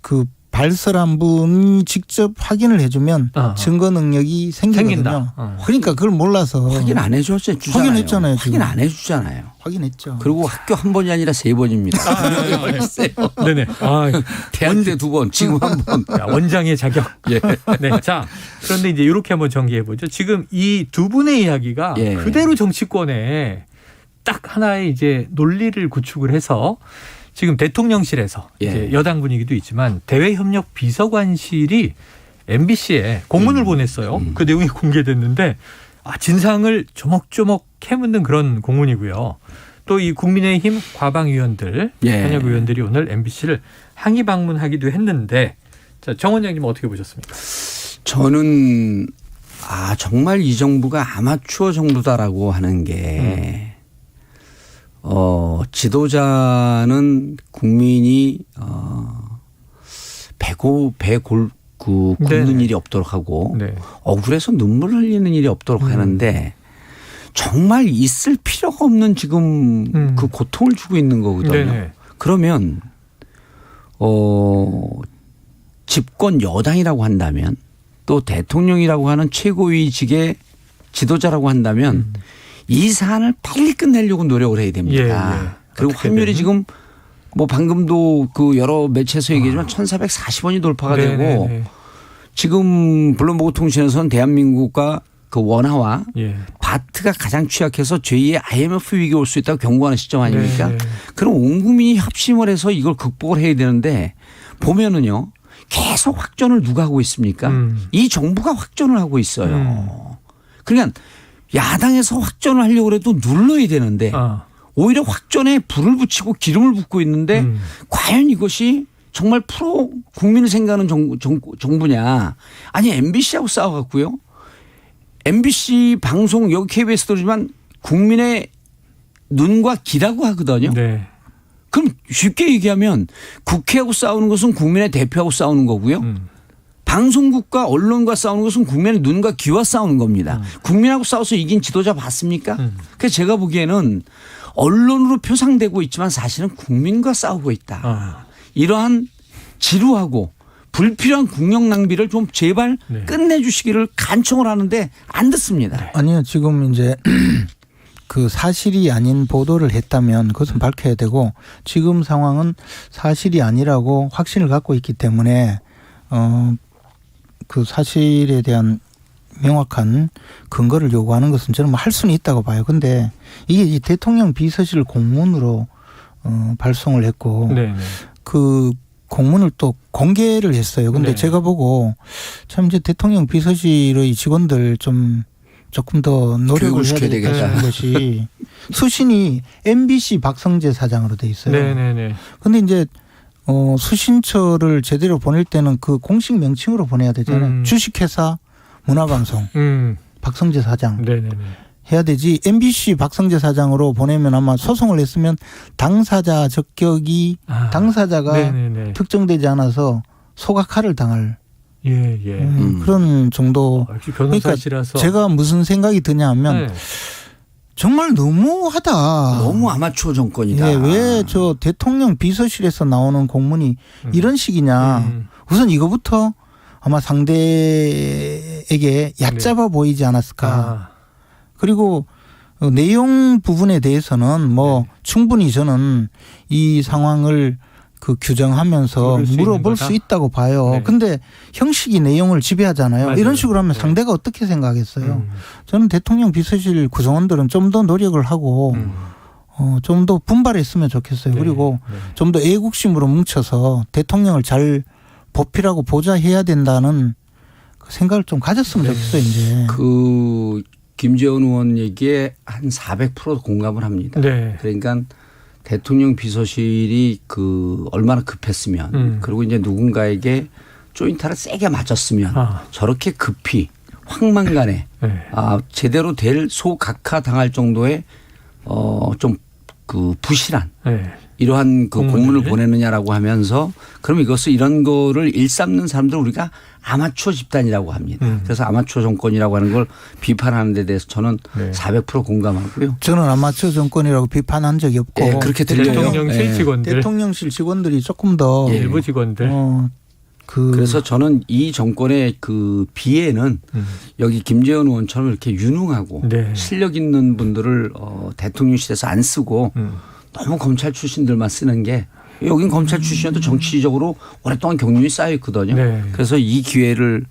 그 발설한 분이 직접 확인을 해주면 증거 능력이 생기거든요. 그러니까 그걸 몰라서 확인 안 해줬어요. 확인했잖아요. 확인 안 해주잖아요. 확인했죠. 그리고 학교 한 번이 아니라 3번입니다. 네네. 대학 때 2번, 지금 1번. 원장의 자격. 예. 네. 자, 그런데 이제 이렇게 한번 전개해 보죠. 지금 이 두 분의 이야기가 그대로 정치권에 딱 하나의 이제 논리를 구축을 해서 지금 대통령실에서 이제 여당 분위기도 있지만 대외협력 비서관실이 MBC에 공문을 보냈어요. 그 내용이 공개됐는데 진상을 조목조목 캐묻는 그런 공문이고요. 또 이 국민의힘 과방위원들, 현역 의원들이 오늘 MBC를 항의 방문하기도 했는데 자, 정 원장님 어떻게 보셨습니까? 저는 정말 이 정부가 아마추어 정부다라고 하는 게 지도자는 국민이 굶는 일이 없도록 하고 억울해서 눈물 흘리는 일이 없도록 하는데 정말 있을 필요가 없는 지금 그 고통을 주고 있는 거거든요. 그러면 집권 여당이라고 한다면 또 대통령이라고 하는 최고위직의 지도자라고 한다면 이 사안을 빨리 끝내려고 노력을 해야 됩니다. 그리고 환율이 지금 뭐 방금도 그 여러 매체에서 얘기했지만 1,440원이 돌파가 되고 지금 블룸버그 통신에서는 대한민국과 그 원화와 바트가 가장 취약해서 제2의 IMF 위기가 올 수 있다고 경고하는 시점 아닙니까? 그럼 온 국민이 협심을 해서 이걸 극복을 해야 되는데 보면은요. 계속 확전을 누가 하고 있습니까? 이 정부가 확전을 하고 있어요. 그러니까 야당에서 확전을 하려고 해도 눌러야 되는데 오히려 확전에 불을 붙이고 기름을 붓고 있는데 과연 이것이 정말 프로 국민을 생각하는 정부냐. 아니 MBC하고 싸워갖고요. MBC 방송 여기 KBS 들으지만 국민의 눈과 귀라고 하거든요. 그럼 쉽게 얘기하면 국회하고 싸우는 것은 국민의 대표하고 싸우는 거고요. 방송국과 언론과 싸우는 것은 국민의 눈과 귀와 싸우는 겁니다. 국민하고 싸워서 이긴 지도자 봤습니까? 그래서 제가 보기에는 언론으로 표상되고 있지만 사실은 국민과 싸우고 있다. 이러한 지루하고 불필요한 국력 낭비를 좀 제발 끝내주시기를 간청을 하는데 안 듣습니다. 아니요. 지금 이제 그 사실이 아닌 보도를 했다면 그것은 밝혀야 되고 지금 상황은 사실이 아니라고 확신을 갖고 있기 때문에 그 사실에 대한 명확한 근거를 요구하는 것은 저는 뭐 할 수는 있다고 봐요. 근데 이게 이 대통령 비서실 공문으로 발송을 했고 그 공문을 또 공개를 했어요. 근데 제가 보고 참 이제 대통령 비서실의 직원들 조금 더 노력을 해야 되겠다는 것이 수신이 MBC 박성재 사장으로 돼 있어요. 근데 이제 수신처를 제대로 보낼 때는 그 공식 명칭으로 보내야 되잖아요. 주식회사 문화방송 박성재 사장 해야 되지. MBC 박성재 사장으로 보내면 아마 소송을 했으면 당사자 적격이 당사자가 특정되지 않아서 소각화를 당할 그런 정도. 그러니까 제가 무슨 생각이 드냐 하면 정말 너무하다. 너무 아마추어 정권이다. 왜 저 대통령 비서실에서 나오는 공문이 이런 식이냐. 우선 이거부터 아마 상대에게 얕잡아 보이지 않았을까. 그리고 내용 부분에 대해서는 뭐 충분히 저는 이 상황을 그 규정하면서 물어볼 수 있다고 봐요. 네. 근데 형식이 내용을 지배하잖아요. 맞아요. 이런 식으로 하면 네. 상대가 어떻게 생각하겠어요. 저는 대통령 비서실 구성원들은 좀 더 노력을 하고 좀 더 분발했으면 좋겠어요. 네. 그리고 네. 좀 더 애국심으로 뭉쳐서 대통령을 잘 보필하고 보좌해야 된다는 그 생각을 좀 가졌으면 좋겠어요. 이제. 그 김재원 의원 얘기에 한 400% 공감을 합니다. 네. 그러니까 대통령 비서실이 그 얼마나 급했으면 그리고 이제 누군가에게 조인타를 세게 맞았으면 저렇게 급히 황망간에 네. 제대로 될 소각하 당할 정도의 좀 그 부실한 네. 이러한 그 공문을 공문을? 보내느냐라고 하면서 그럼 이것을 이런 거를 일삼는 사람들 우리가 아마추어 집단이라고 합니다. 그래서 아마추어 정권이라고 하는 걸 비판하는 데 대해서 저는 400% 공감하고요. 저는 아마추어 정권이라고 비판한 적이 없고 예, 그렇게 들려요. 대통령실 직원들. 대통령실 직원들이 조금 더 일부 직원들. 그래서 저는 이 정권의 그 비애는 여기 김재원 의원처럼 이렇게 유능하고 네. 실력 있는 분들을 대통령실에서 안 쓰고 너무 검찰 출신들만 쓰는 게 여긴 검찰 출신도 정치적으로 오랫동안 경륜이 쌓여 있거든요. 네. 그래서 이 기회를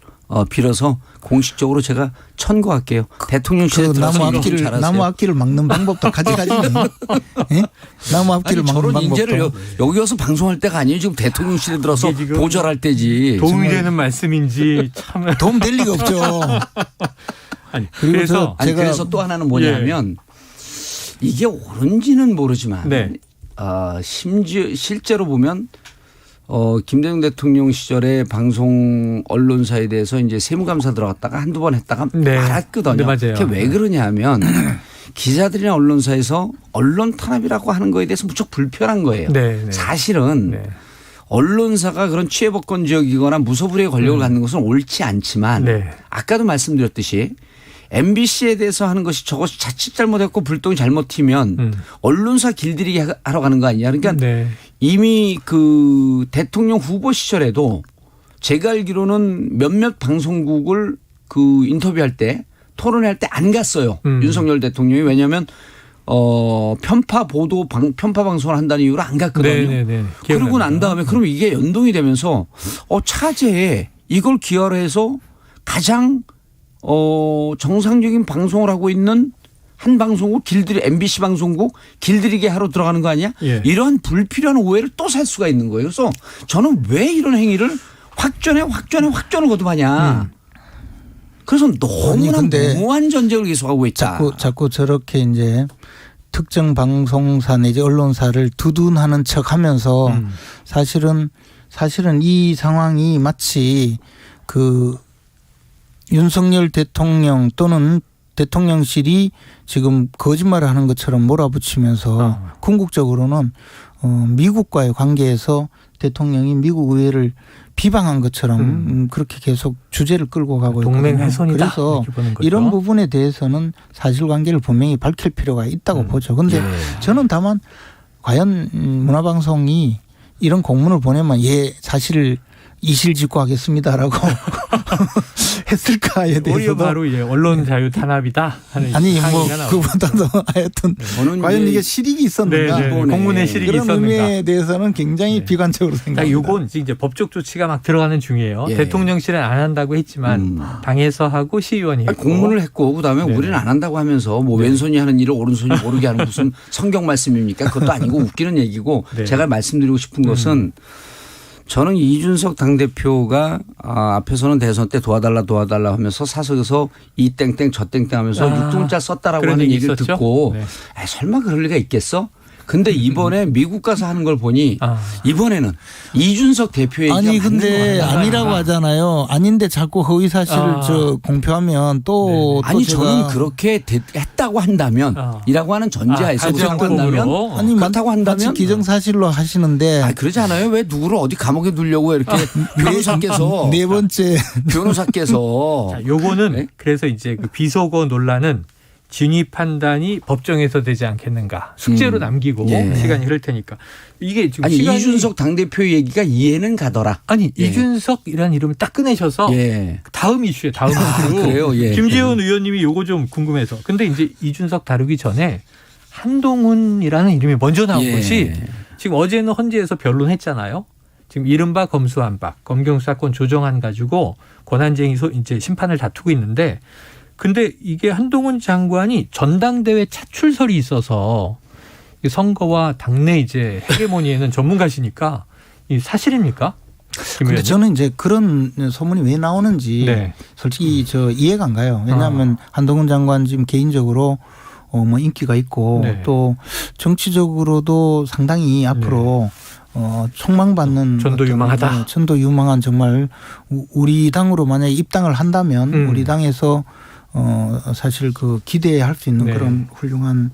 빌어서 공식적으로 제가 천거할게요. 대통령실에 들어서 일 잘하세요. 나무 앞길을 막는 방법도 가져가지는. 예? 나무 앞길을 막는 저런 방법도. 인재를 여기 와서 방송할 때가 아니에요. 지금 대통령실에 들어서 보좌할 때지. 도움이 되는 말씀인지 참. 도움 될 리가 없죠. 아니, 그래서 또 하나는 뭐냐면 이게 옳은지는 모르지만 심지어 실제로 보면 김대중 대통령 시절에 방송 언론사에 대해서 이제 세무감사 들어갔다가 한두 번 했다가 말았거든요. 네, 맞아요. 그게 왜 그러냐 하면 기자들이나 언론사에서 언론 탄압이라고 하는 거에 대해서 무척 불편한 거예요. 네, 네. 사실은 네. 언론사가 그런 취해법권 지역이거나 무소불위의 권력을 갖는 것은 옳지 않지만 아까도 말씀드렸듯이 MBC에 대해서 하는 것이 저것이 자칫 잘못했고 불똥이 잘못 튀면 언론사 길들이기 하러 가는 거 아니냐. 그러니까 이미 그 대통령 후보 시절에도 제가 알기로는 몇몇 방송국을 그 인터뷰할 때 토론할 때 안 갔어요. 윤석열 대통령이. 왜냐하면 편파 보도 편파 방송을 한다는 이유로 안 갔거든요. 그러고 난 다음에 그럼 이게 연동이 되면서 차제에 이걸 기여를 해서 가장 정상적인 방송을 하고 있는 한 방송국 MBC 방송국 길들이게 하러 들어가는 거 아니야? 이런 불필요한 오해를 또 살 수가 있는 거예요. 그래서 저는 왜 이런 행위를 확전을 거듭하냐. 그래서 너무나 무모한 전쟁을 계속하고 있다. 자꾸 저렇게 이제 특정 방송사 내지 언론사를 두둔하는 척하면서 사실은 이 상황이 마치 그 윤석열 대통령 또는 대통령실이 지금 거짓말을 하는 것처럼 몰아붙이면서 궁극적으로는 미국과의 관계에서 대통령이 미국 의회를 비방한 것처럼 그렇게 계속 주제를 끌고 가고 있거든요. 동맹 훼손이다. 그래서 이런 부분에 대해서는 사실관계를 분명히 밝힐 필요가 있다고 보죠. 그런데 저는 다만 과연 문화방송이 이런 공문을 보내면 사실을 이실직고하겠습니다라고 했을까에 대해서도 바로 언론 자유 탄압이다 하는 아니 항의가 나오죠. 그보다도 하여튼 과연 이게 실익이 있었는가 공문에 실익이 그런 있었는가 의미에 대해서는 굉장히 비관적으로 생각합니다. 이건 이제 법적 조치가 막 들어가는 중이에요. 대통령실은 안 한다고 했지만 당에서 하고 시의원이 했고 공문을 했고 그다음에 우리는 안 한다고 하면서 뭐 왼손이 하는 일을 오른손이 모르게 하는 무슨 성경 말씀입니까? 그것도 아니고 웃기는 얘기고 제가 말씀드리고 싶은 것은 저는 이준석 당대표가 앞에서는 대선 때 도와달라 하면서 사석에서 이 땡땡 저 땡땡 하면서 육두문자 썼다라고 하는 얘기를 있었죠? 듣고 설마 그럴 리가 있겠어? 근데 이번에 미국 가서 하는 걸 보니 이번에는 이준석 대표 얘기가 아니 맞는 근데 거 아니라고 하잖아요. 아닌데 자꾸 허위 사실을 공표하면 또 아니 제가 저는 그렇게 했다고 한다면 이라고 하는 전제하에서 한다면 아니 그렇다고 한다면 마치 기정사실로 하시는데 그러지 않아요? 왜 누구를 어디 감옥에 두려고 이렇게 변호사께서 네 번째 변호사께서 요거는 그래서 이제 그 비속어 논란은 진위 판단이 법정에서 되지 않겠는가. 숙제로 남기고 시간이 흐를 테니까. 이게 지금 아니 이준석 당대표 얘기가 이해는 가더라. 아니 이준석이라는 이름을 딱 꺼내셔서 다음 이슈에 다음 이슈. 그래요. 김재원 의원님이 요거 좀 궁금해서. 근데 이제 이준석 다루기 전에 한동훈이라는 이름이 먼저 나온 것이 지금 어제는 헌재에서 변론했잖아요. 지금 이른바 검수완박, 검경수사권 조정안 가지고 권한쟁의 이제 심판을 다투고 있는데, 근데 이게 한동훈 장관이 전당대회 차출설이 있어서 선거와 당내 이제 헤게모니에는 전문가시니까 이 사실입니까? 근데 저는 이제 그런 소문이 왜 나오는지 솔직히 저 이해가 안 가요. 왜냐하면 한동훈 장관 지금 개인적으로 뭐 인기가 있고 또 정치적으로도 상당히 앞으로 촉망받는 전도 유망하다. 전도 유망한 정말 우리 당으로 만약에 입당을 한다면 우리 당에서 사실 그 기대할 수 있는 그런 훌륭한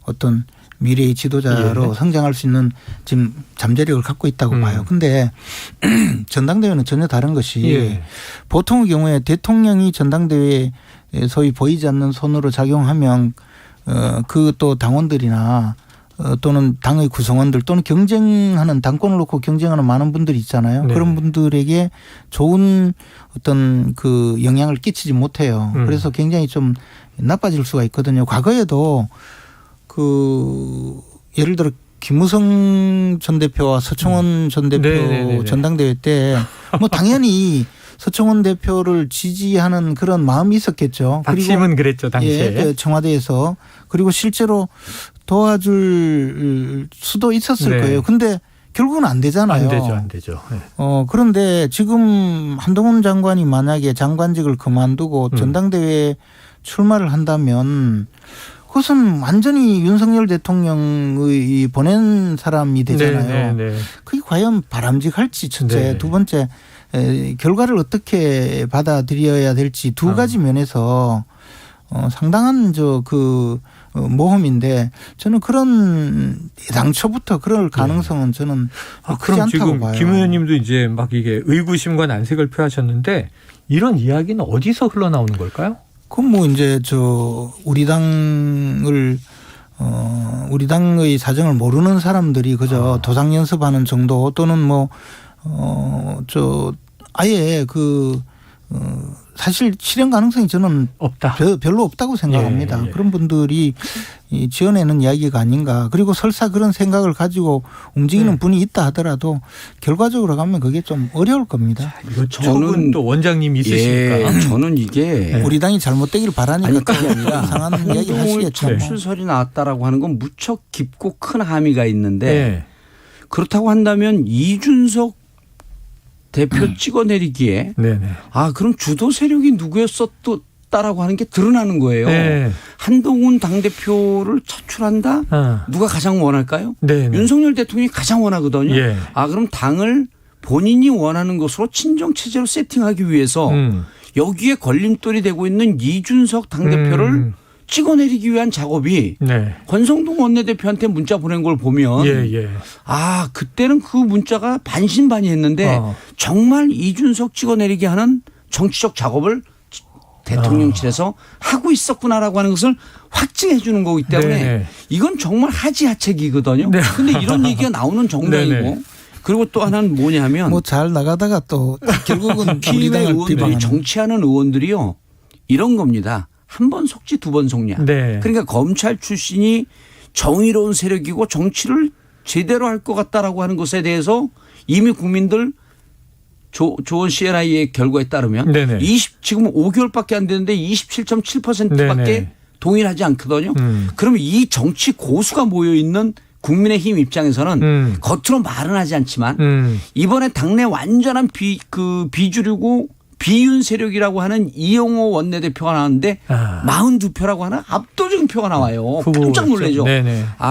어떤 미래의 지도자로 성장할 수 있는 지금 잠재력을 갖고 있다고 봐요. 근데 전당대회는 전혀 다른 것이 보통의 경우에 대통령이 전당대회에 소위 보이지 않는 손으로 작용하면 그 또 당원들이나 또는 당의 구성원들 또는 경쟁하는 당권을 놓고 경쟁하는 많은 분들이 있잖아요. 그런 분들에게 좋은 어떤 그 영향을 끼치지 못해요. 그래서 굉장히 좀 나빠질 수가 있거든요. 과거에도 그 예를 들어 김무성 전 대표와 서청원 전 대표 전당대회 때 뭐 당연히 서청원 대표를 지지하는 그런 마음이 있었겠죠. 박심은 그랬죠 당시에. 그 청와대에서. 그리고 실제로 도와줄 수도 있었을 거예요. 근데 결국은 안 되잖아요. 안 되죠. 그런데 지금 한동훈 장관이 만약에 장관직을 그만두고 전당대회에 출마를 한다면 그것은 완전히 윤석열 대통령의 보낸 사람이 되잖아요. 그게 과연 바람직할지 첫째. 두 번째 결과를 어떻게 받아들여야 될지 두 가지 면에서 상당한 모험인데 저는 그런 당초부터 그럴 가능성은 저는 크지 않다고 지금 봐요. 김 의원님도 이제 막 이게 의구심과 난색을 표하셨는데 이런 이야기는 어디서 흘러나오는 걸까요? 그건 뭐 이제 우리 당의 사정을 모르는 사람들이 그저 도상 연습하는 정도 또는 아예 사실 실현 가능성이 저는 없다. 별로 없다고 생각합니다. 그런 분들이 지어내는 이야기가 아닌가. 그리고 설사 그런 생각을 가지고 움직이는 분이 있다 하더라도 결과적으로 가면 그게 좀 어려울 겁니다. 저는 또 원장님이 있으시니까. 저는 이게 우리 당이 잘못되기를 바라니까 그게 아니라 이상한 이야기 하시겠죠. 차출설이 나왔다라고 하는 건 무척 깊고 큰 함의가 있는데 그렇다고 한다면 이준석 대표 찍어내리기에 그럼 주도 세력이 누구였었다라고 하는 게 드러나는 거예요. 한동훈 당대표를 차출한다? 누가 가장 원할까요? 윤석열 대통령이 가장 원하거든요. 그럼 당을 본인이 원하는 것으로 친정체제로 세팅하기 위해서 여기에 걸림돌이 되고 있는 이준석 당대표를 찍어내리기 위한 작업이 권성동 원내대표한테 문자 보낸 걸 보면 그때는 그 문자가 반신반의했는데 정말 이준석 찍어내리게 하는 정치적 작업을 대통령실에서 하고 있었구나라고 하는 것을 확증해 주는 거기 때문에 이건 정말 하지하책이거든요. 그런데 이런 얘기가 나오는 정당이고 그리고 또 하나는 뭐냐면 잘 나가다가 또 결국은 피의회 의원들이 정치하는 의원들이요 이런 겁니다. 한 번 속지 두 번 속냐. 그러니까 검찰 출신이 정의로운 세력이고 정치를 제대로 할 것 같다라고 하는 것에 대해서 이미 국민들 조원 CNI의 결과에 따르면 지금 5개월밖에 안 되는데 27.7%밖에 동일하지 않거든요. 그러면 이 정치 고수가 모여 있는 국민의힘 입장에서는 겉으로 말은 하지 않지만 이번에 당내 완전한 비주류고 비윤 세력이라고 하는 이용호 원내대표가 나왔는데 42표라고 하는 압도적인 표가 나와요. 깜짝 놀라죠.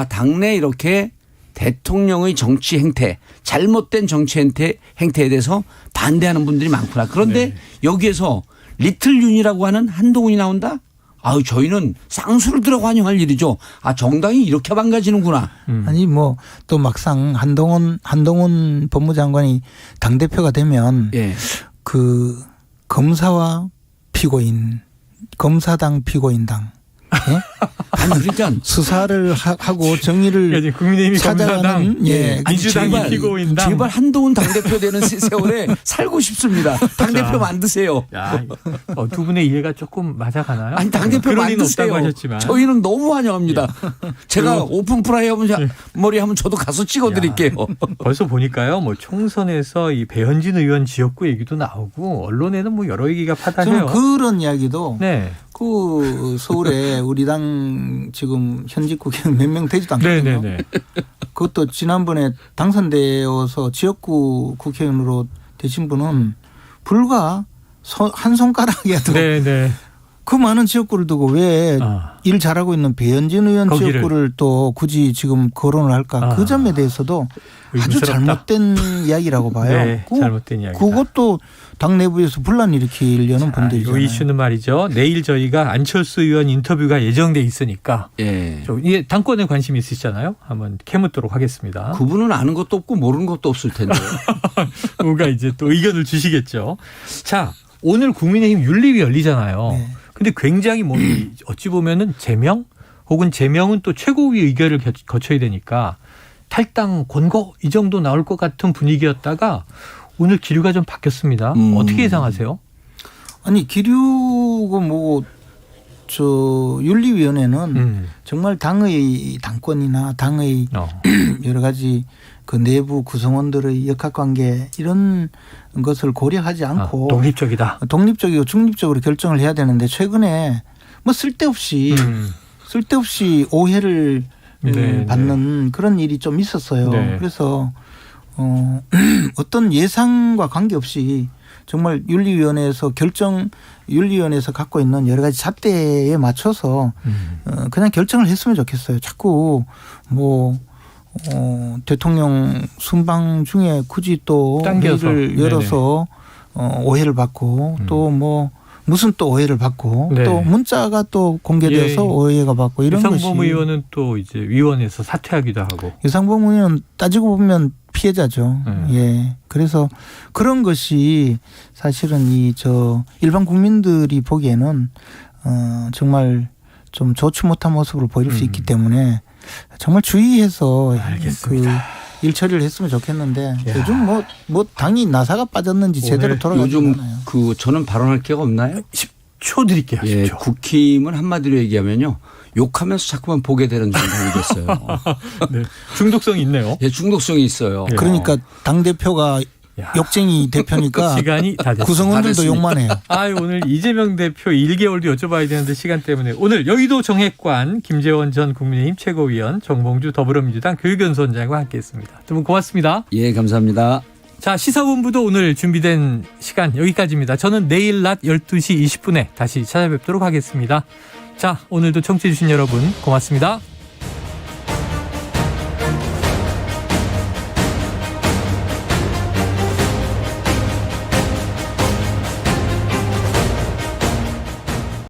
당내 이렇게 대통령의 정치 행태, 잘못된 정치 행태에 대해서 반대하는 분들이 많구나. 그런데 여기에서 리틀윤이라고 하는 한동훈이 나온다? 저희는 쌍수를 들어 환영할 일이죠. 정당이 이렇게 망가지는구나. 아니 또 막상 한동훈 법무장관이 당대표가 되면 검사와 피고인, 검사당 피고인당 아니 그러니까 수사를 하고 정의를 국민의힘이 찾아가는 민주당이 피고인당. 제발 한동훈 당대표 되는 세월에 살고 싶습니다. 당대표 만드세요. 야, 두 분의 이해가 조금 맞아가나요? 아니 당대표 만드세요. 하셨지만. 저희는 너무 환영합니다. 제가 오픈 프라이 하면 머리 하면 저도 가서 찍어드릴게요. 벌써 보니까요. 뭐 총선에서 이 배현진 의원 지역구 얘기도 나오고 언론에는 뭐 여러 얘기가 파다해요. 그런 이야기도 그 서울에 우리 당 지금 현직 국회의원 몇 명 되지도 않거든요. 그것도 지난번에 당선되어서 지역구 국회의원으로 되신 분은 불과 한 손가락에도 그 많은 지역구를 두고 왜 일 잘하고 있는 배현진 의원 지역구를 또 굳이 지금 거론을 할까? 그 점에 대해서도 아주 잘못된 이야기라고 봐요. 잘못된 이야기. 그것도 당 내부에서 분란 일으키려는 분들이죠. 이 이슈는 말이죠. 내일 저희가 안철수 의원 인터뷰가 예정돼 있으니까 이게 당권에 관심 있으시잖아요. 한번 캐묻도록 하겠습니다. 그분은 아는 것도 없고 모르는 것도 없을 텐데. 뭔가 이제 또 의견을 주시겠죠. 자, 오늘 국민의힘 윤리위 열리잖아요. 근데 굉장히 뭐 어찌 보면은 제명 혹은 제명은 또 최고위 의결을 거쳐야 되니까 탈당 권고 이 정도 나올 것 같은 분위기였다가 오늘 기류가 좀 바뀌었습니다. 어떻게 예상하세요? 아니 기류가 뭐 저 윤리위원회는 정말 당의 당권이나 당의 여러 가지 그 내부 구성원들의 역학관계 이런 것을 고려하지 않고 독립적이고 중립적으로 결정을 해야 되는데 최근에 뭐 쓸데없이 오해를 받는 그런 일이 좀 있었어요. 그래서 어떤 예상과 관계없이 정말 윤리위원회에서 윤리위원회에서 갖고 있는 여러 가지 잣대에 맞춰서 그냥 결정을 했으면 좋겠어요. 자꾸 뭐 대통령 순방 중에 굳이 또 회의를 열어서 오해를 받고 또 뭐 무슨 또 오해를 받고 또 문자가 또 공개되어서 오해가 받고 이런 것이. 유상범 의원은 또 이제 위원회에서 사퇴하기도 하고. 유상범 의원은 따지고 보면 피해자죠. 그래서 그런 것이 사실은 일반 국민들이 보기에는 정말 좀 좋지 못한 모습으로 보일 수 있기 때문에 정말 주의해서 그 일 처리를 했으면 좋겠는데 요즘 뭐 당이 나사가 빠졌는지 제대로 돌아가지 않아요. 요즘 저는 발언할 기회가 없나요? 10초 드릴게요. 10초. 국힘은 한마디로 얘기하면요. 욕하면서 자꾸만 보게 되는 정상이 됐어요. 중독성이 있네요. 중독성이 있어요. 그러니까 당대표가 욕쟁이 대표니까 시간이 다 됐습니다. 구성원들도 욕만 해요. 오늘 이재명 대표 1개월도 여쭤봐야 되는데 시간 때문에 오늘 여의도 정핵관 김재원 전 국민의힘 최고위원 정봉주 더불어민주당 교육연수원장과 함께했습니다. 두 분 고맙습니다. 예, 감사합니다. 자, 시사본부도 오늘 준비된 시간 여기까지입니다. 저는 내일 낮 12시 20분에 다시 찾아뵙도록 하겠습니다. 자, 오늘도 청취해 주신 여러분 고맙습니다.